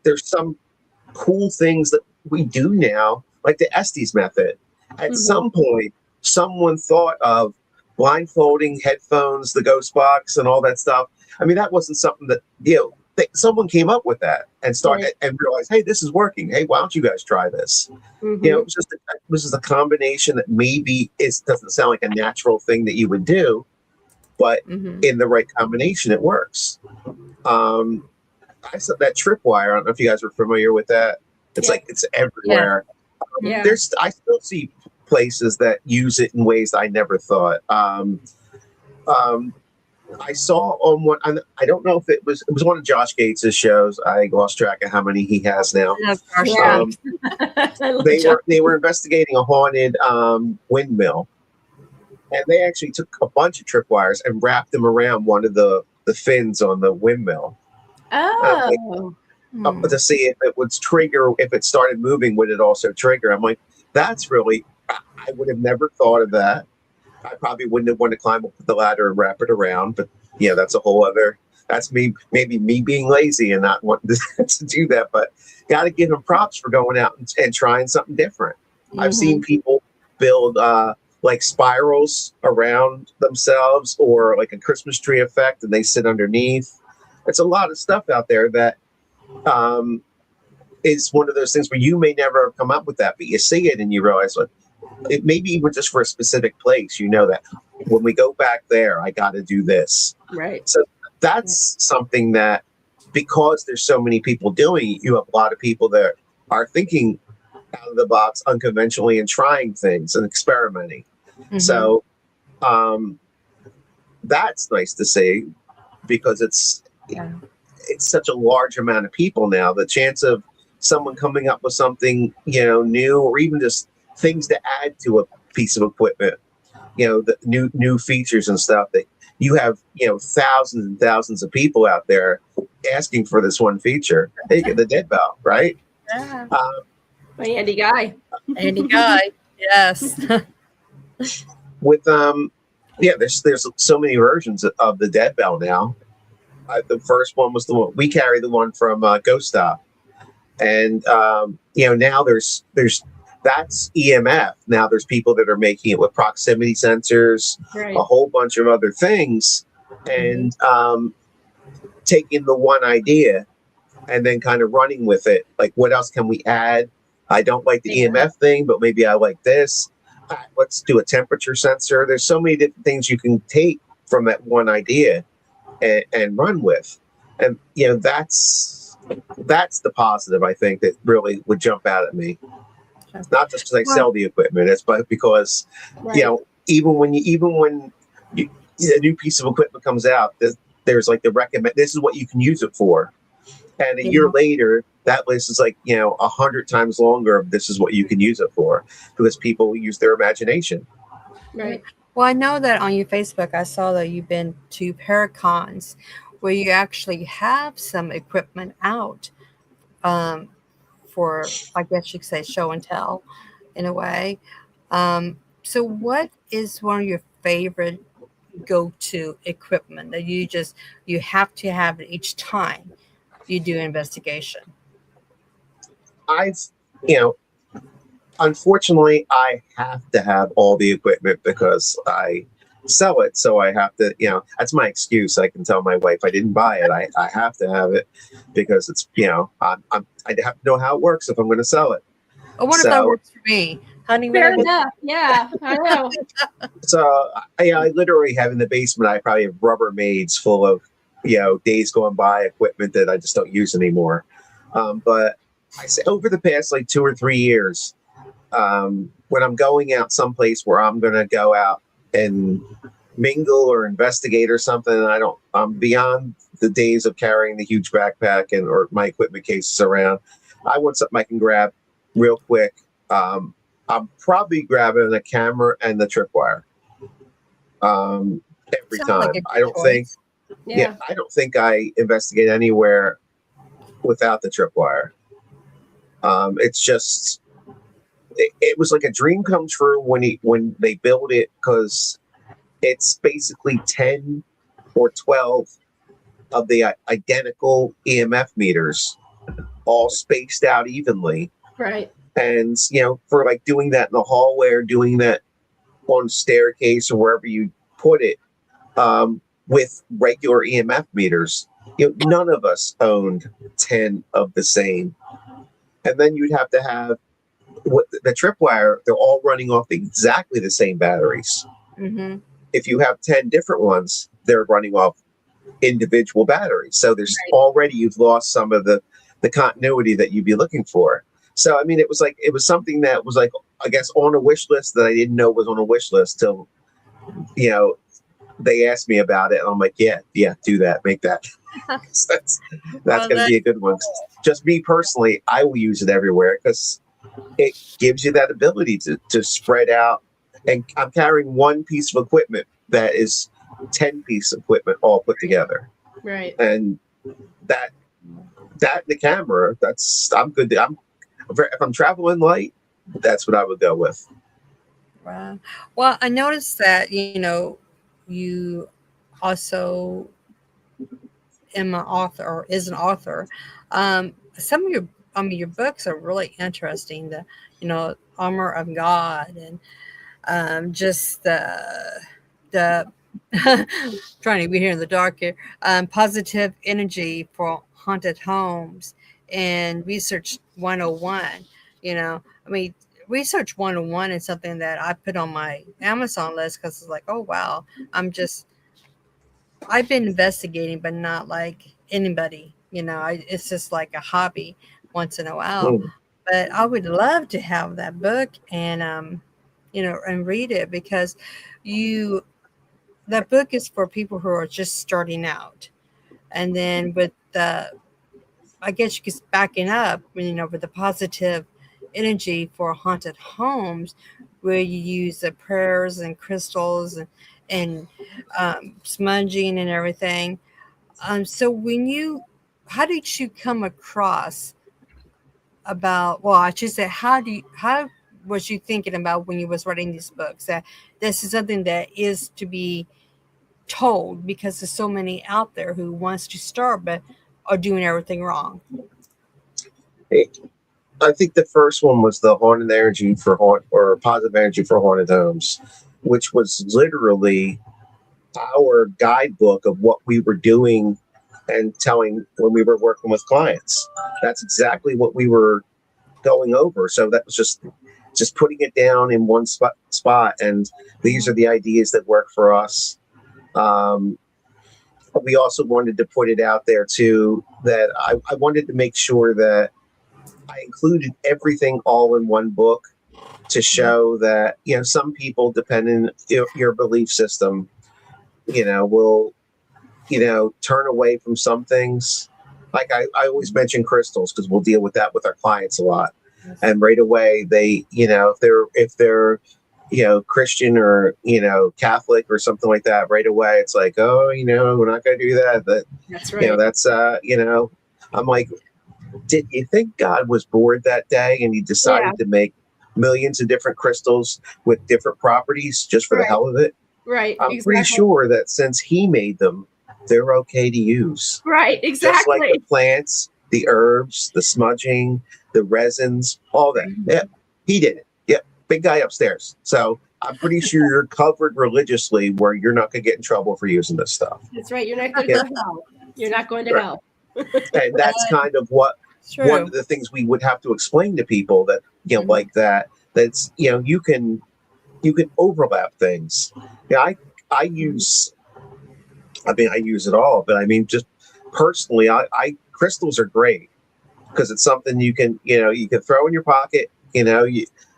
There's some cool things that we do now, like the Estes method. At some point, someone thought of blindfolding, headphones, the ghost box, and all that stuff. I mean, that wasn't something that, someone came up with that and started and realized, hey, this is working. Hey, why don't you guys try this? It was just a combination that maybe doesn't sound like a natural thing that you would do, but in the right combination, it works. I saw that tripwire. I don't know if you guys are familiar with that. It's like it's everywhere. I still see places that use it in ways I never thought. I saw on one. I don't know if it was one of Josh Gates's shows. I lost track of how many he has now. They were investigating a haunted windmill, and they actually took a bunch of tripwires and wrapped them around one of the fins on the windmill. To see if it would trigger, if it started moving, would it also trigger? I'm like, that's really, I would have never thought of that. I probably wouldn't have wanted to climb up the ladder and wrap it around, but that's a whole other, that's maybe me being lazy and not wanting to do that, but got to give them props for going out and trying something different. I've seen people build like spirals around themselves, or like a Christmas tree effect, and they sit underneath. It's a lot of stuff out there that is one of those things where you may never have come up with that, but you see it and you realize, like, it maybe even just for a specific place, that when we go back there, I got to do this. Right. So that's something that, because there's so many people doing it, you have a lot of people that are thinking out of the box unconventionally and trying things and experimenting. So that's nice to see, because it's such a large amount of people now. The chance of someone coming up with something, new, or even just things to add to a piece of equipment, the new features and stuff, that you have, thousands and thousands of people out there asking for this one feature. Hey, get the dead bell, right? Yeah. My Andy Guy. Yes. With there's so many versions of the dead bell now. The first one was the one we carry, the one from Ghost Stop, and now there's that's EMF. Now there's people that are making it with proximity sensors, a whole bunch of other things, and taking the one idea and then kind of running with it. Like, what else can we add? I don't like the EMF thing, but maybe I like this. Let's do a temperature sensor. There's so many different things you can take from that one idea and run with. And, that's the positive, I think, that really would jump out at me. It's not just because I sell the equipment, it's because, even when a new piece of equipment comes out, there's like the recommend, this is what you can use it for. And a year later, that list is like, 100 times longer. This is what you can use it for, because people use their imagination. Right. Well, I know that on your Facebook, I saw that you've been to Paracons. where you actually have some equipment out for, I guess you could say, show and tell in a way. So what is one of your favorite go-to equipment that you have to have it each time you do investigation? I've, you know, unfortunately, I have to have all the equipment because I sell it. So I have to, that's my excuse. I can tell my wife I didn't buy it. I have to have it because it's, I have to know how it works if I'm going to sell it. I wonder if that works for me. Honey, fair enough. Yeah, I know. So I literally have in the basement, I probably have Rubbermaids full of, days gone by equipment that I just don't use anymore. But I say over the past like 2 or 3 years, when I'm going out someplace where I'm going to go out and mingle or investigate or something, and I'm beyond the days of carrying the huge backpack or my equipment cases around. I want something I can grab real quick. I'm probably grabbing a camera and the tripwire. Every time. Like I don't think, I don't think I investigate anywhere without the tripwire. It's just, it was like a dream come true when they built it, because it's basically 10 or 12 of the identical EMF meters, all spaced out evenly. Right. And, for like doing that in the hallway or doing that on a staircase or wherever you put it, with regular EMF meters, none of us owned 10 of the same. And then you'd have to have the tripwire, they're all running off exactly the same batteries. Mm-hmm. If you have 10 different ones, they're running off individual batteries. So there's already, you've lost some of the continuity that you'd be looking for. So, I mean, it was something that was like, I guess, on a wish list that I didn't know was on a wish list till, they asked me about it. And I'm like, yeah, do that, make that. that's going to be a good one. Just me personally, I will use it everywhere because it gives you that ability to spread out. And I'm carrying one piece of equipment that is 10 pieces of equipment all put together. Right. And that the camera, I'm good. If I'm traveling light, that's what I would go with. Wow. Well, I noticed that, you also am an author or is an author. Some of your books are really interesting. The, Armor of God and just the trying to be here in the dark here, positive energy for haunted homes and research 101. Research 101 is something that I put on my Amazon list because it's like, oh wow, I've been investigating, but not like anybody, it's just like a hobby once in a while. But I would love to have that book and and read it, because that book is for people who are just starting out. And then with I guess you could backing up, with the positive energy for haunted homes, where you use the prayers and crystals and smudging and everything. So how did you come across about, well, I should say, how was you thinking about when you was writing these books that this is something that is to be told, because there's so many out there who wants to start but are doing everything wrong? I think the first one was the haunted energy or positive energy for haunted homes, which was literally our guidebook of what we were doing and telling when we were working with clients. That's exactly what we were going over. So that was just putting it down in one spot. And these are the ideas that work for us. We also wanted to put it out there too, that I wanted to make sure that I included everything all in one book to show that, some people, depending on your belief system, will, turn away from some things. Like I always mention crystals because we'll deal with that with our clients a lot. And right away they, if they're Christian or, Catholic or something like that right away. It's like, oh, we're not going to do that. That's right. That's, I'm like, did you think God was bored that day and he decided to make millions of different crystals with different properties just for the hell of it? Right. I'm pretty sure that since he made them, they're okay to use. Right. Exactly. Just like the plants, the herbs, the smudging, the resins, all that. Yeah, he did it. Yep, big guy upstairs. So I'm pretty sure you're covered religiously where you're not going to get in trouble for using this stuff. That's right. You're not going to go to hell. You're not going to hell. And that's kind of what one of the things we would have to explain to people that, like that. That's, you can overlap things. Yeah, I use it all, but I mean, just personally, I crystals are great because it's something you can throw in your pocket.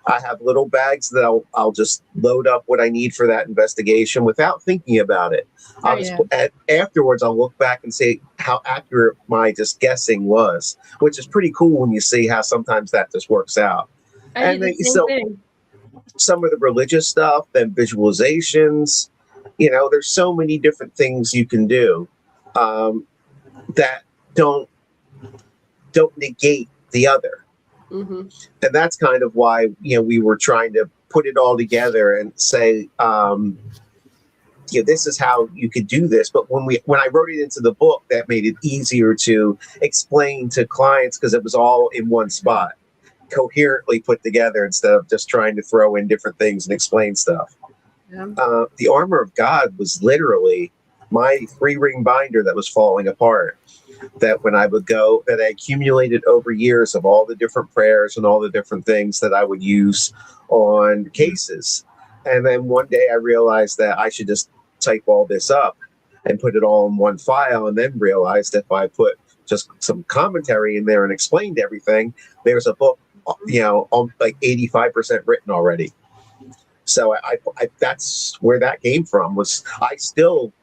I have little bags that I'll just load up what I need for that investigation without thinking about it. Afterwards, I'll look back and say how accurate my just guessing was, which is pretty cool when you see how sometimes that just works out. And then, some of the religious stuff, then visualizations, there's so many different things you can do that don't negate the other. Mm-hmm. And that's kind of why, we were trying to put it all together and say, this is how you could do this. But when I wrote it into the book, that made it easier to explain to clients because it was all in one spot, coherently put together instead of just trying to throw in different things and explain stuff. Yeah. The Armor of God was literally my 3-ring binder that was falling apart. That when I would go, that I accumulated over years of all the different prayers and all the different things that I would use on cases. And then one day I realized that I should just type all this up and put it all in one file, and then realized if I put just some commentary in there and explained everything, there's a book, like 85% written already. So I that's where that came from. Was I still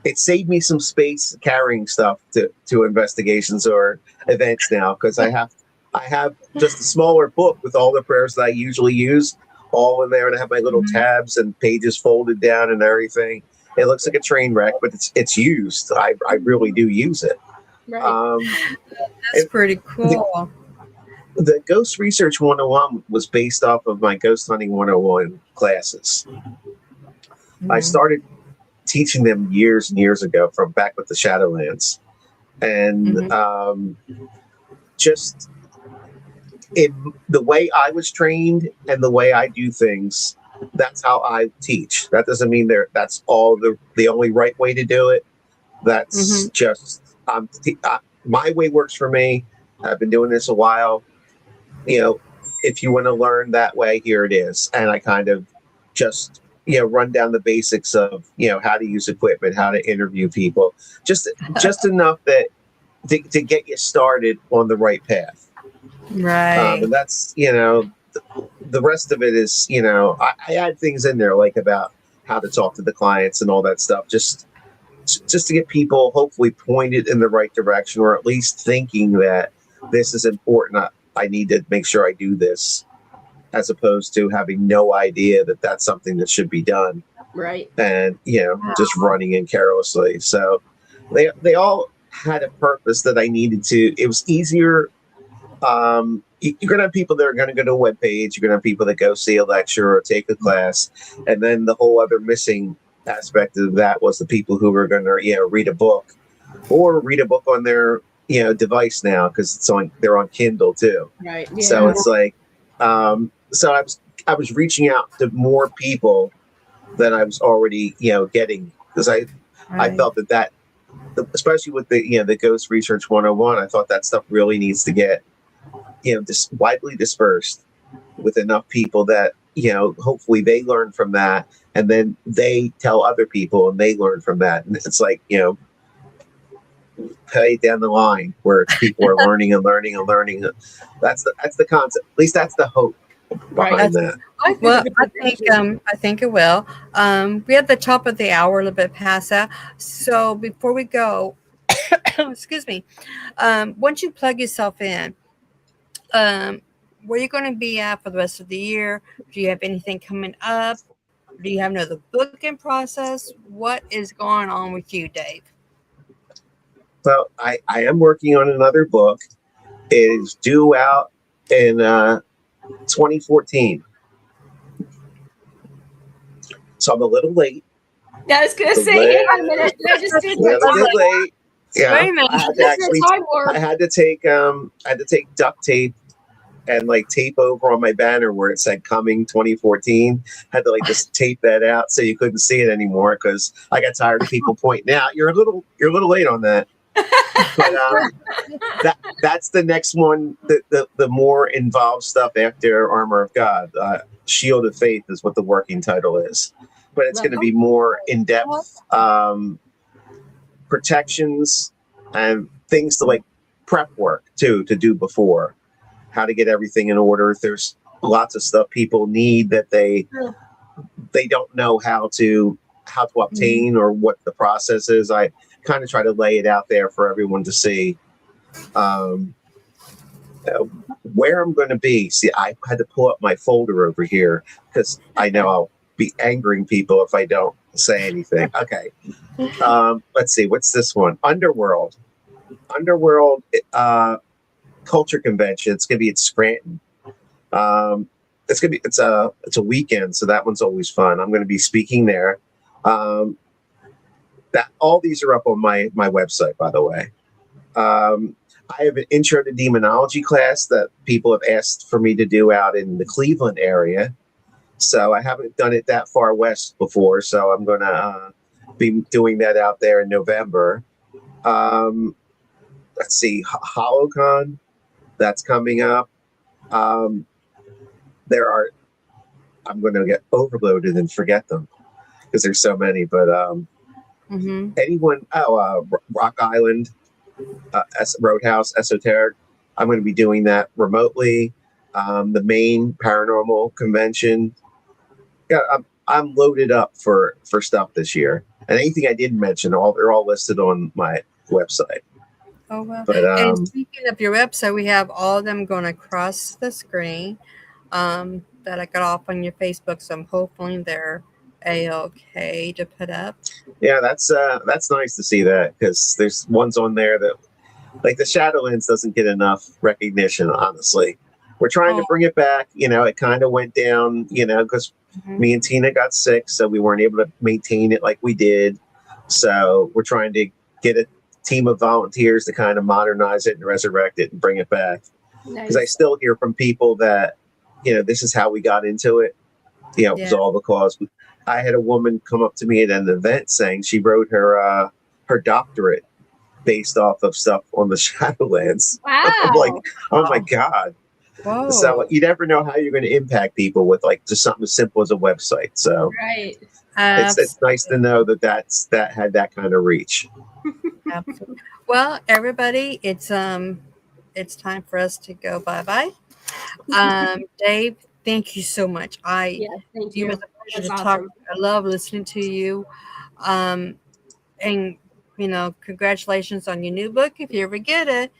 it saved me some space carrying stuff to investigations or events now, because I have just a smaller book with all the prayers that I usually use all in there, and I have my little tabs and pages folded down and everything. It looks like a train wreck, but it's used. I really do use it. Right. That's pretty cool. The Ghost Research 101 was based off of my Ghost Hunting 101 classes. I started teaching them years and years ago from back with the Shadowlands. And just in the way I was trained and the way I do things, that's how I teach. That doesn't mean that's all the only right way to do it. That's just my way works for me. I've been doing this a while. If you want to learn that way, here it is. And I kind of just run down the basics of how to use equipment, how to interview people, just enough that to get you started on the right path. Right. And that's the rest of it is I add things in there like about how to talk to the clients and all that stuff, just to get people hopefully pointed in the right direction, or at least thinking that this is important. I need to make sure I do this, as opposed to having no idea that that's something that should be done. Right. And, just running in carelessly. So they all had a purpose that I needed to. It was easier. You're going to have people that are going to go to a webpage. You're going to have people that go see a lecture or take a class. And then the whole other missing aspect of that was the people who were going to, read a book on their, device now, because they're on Kindle too. Right. Yeah. So it's like, so I was reaching out to more people than I was already, getting, because I felt that especially with the Ghost Research 101, I thought that stuff really needs to get, widely dispersed with enough people that, hopefully they learn from that, and then they tell other people and they learn from that. And it's like, pay down the line where people are learning and learning and learning. That's the concept. At least that's the hope behind that. I think it will. We have the top of the hour, a little bit past that. So before we go, excuse me. Once you plug yourself in, where are you going to be at for the rest of the year? Do you have anything coming up? Do you have another book in process? What is going on with you, Dave? So I am working on another book. It is due out in 2014. So I'm a little late. Yeah, I was gonna It's a say, hang on a minute. Did I just do the little bit time? late. Yeah, Wait a minute. I had to This is actually. time warp. I had to take duct tape and like tape over on my banner where it said coming 2014. Had to like just tape that out so you couldn't see it anymore because I got tired of people pointing out you're a little late on that. But that's the next one. The more involved stuff after Armor of God. Shield of Faith is what the working title is, but it's going to be more in depth protections and things to like prep work too to do before. How to get everything in order. There's lots of stuff people need that they don't know how to obtain or what the process is. I kind of try to lay it out there for everyone to see. Where I'm going to be. See, I had to pull up my folder over here because I know I'll be angering people if I don't say anything. Okay. Let's see. What's this one? Underworld Culture Convention. It's going to be at Scranton. It's a weekend, so that one's always fun. I'm going to be speaking there. That all these are up on my website, by the way. I have an intro to demonology class that people have asked for me to do out in the Cleveland area. So I haven't done it that far west before. So I'm going to be doing that out there in November. Let's see, HoloCon, that's coming up. I'm going to get overloaded and forget them because there's so many. But anyone, Rock Island, Roadhouse, Esoteric, I'm going to be doing that remotely. The main paranormal convention. Yeah, I'm loaded up for stuff this year. And anything I didn't mention, they're all listed on my website. Oh, well. But And speaking of your website, we have all of them going across the screen that I got off on your Facebook. So I'm hoping they're A-okay to put up. Yeah, that's nice to see that because there's ones on there that, like the Shadowlands doesn't get enough recognition, honestly. We're trying to bring it back. It kind of went down, because me and Tina got sick, so we weren't able to maintain it like we did. So we're trying to get a team of volunteers to kind of modernize it and resurrect it and bring it back. Because I still hear from people that, this is how we got into it. It was all because I had a woman come up to me at an event saying she wrote her doctorate based off of stuff on the Shadowlands. Wow. I'm like, oh my God. Whoa. So you never know how you're going to impact people with like just something as simple as a website. So right. It's nice to know that had that kind of reach. Absolutely. Well, everybody, it's time for us to go bye-bye. Dave, thank you so much. Thank you. It was a pleasure to talk. I love listening to you. And congratulations on your new book. If you ever get it,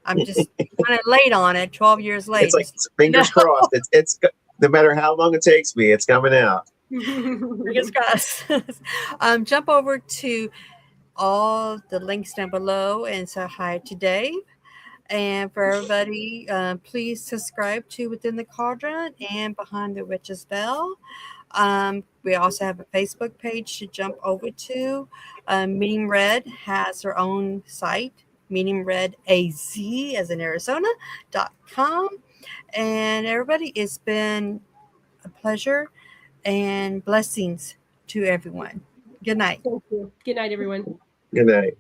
I'm just kind of late on it. 12 years late. It's like fingers crossed. It's no matter how long it takes me, it's coming out. Fingers crossed. Jump over to all the links down below and say hi to Dave. And for everybody, please subscribe to Within the Cauldron and Behind the Witch's Bell. We also have a Facebook page to jump over to. Meaning Red has their own site, Meaning Red AZ as in Arizona.com. And everybody, it's been a pleasure and blessings to everyone. Good night. Thank you. Good night, everyone. Good night.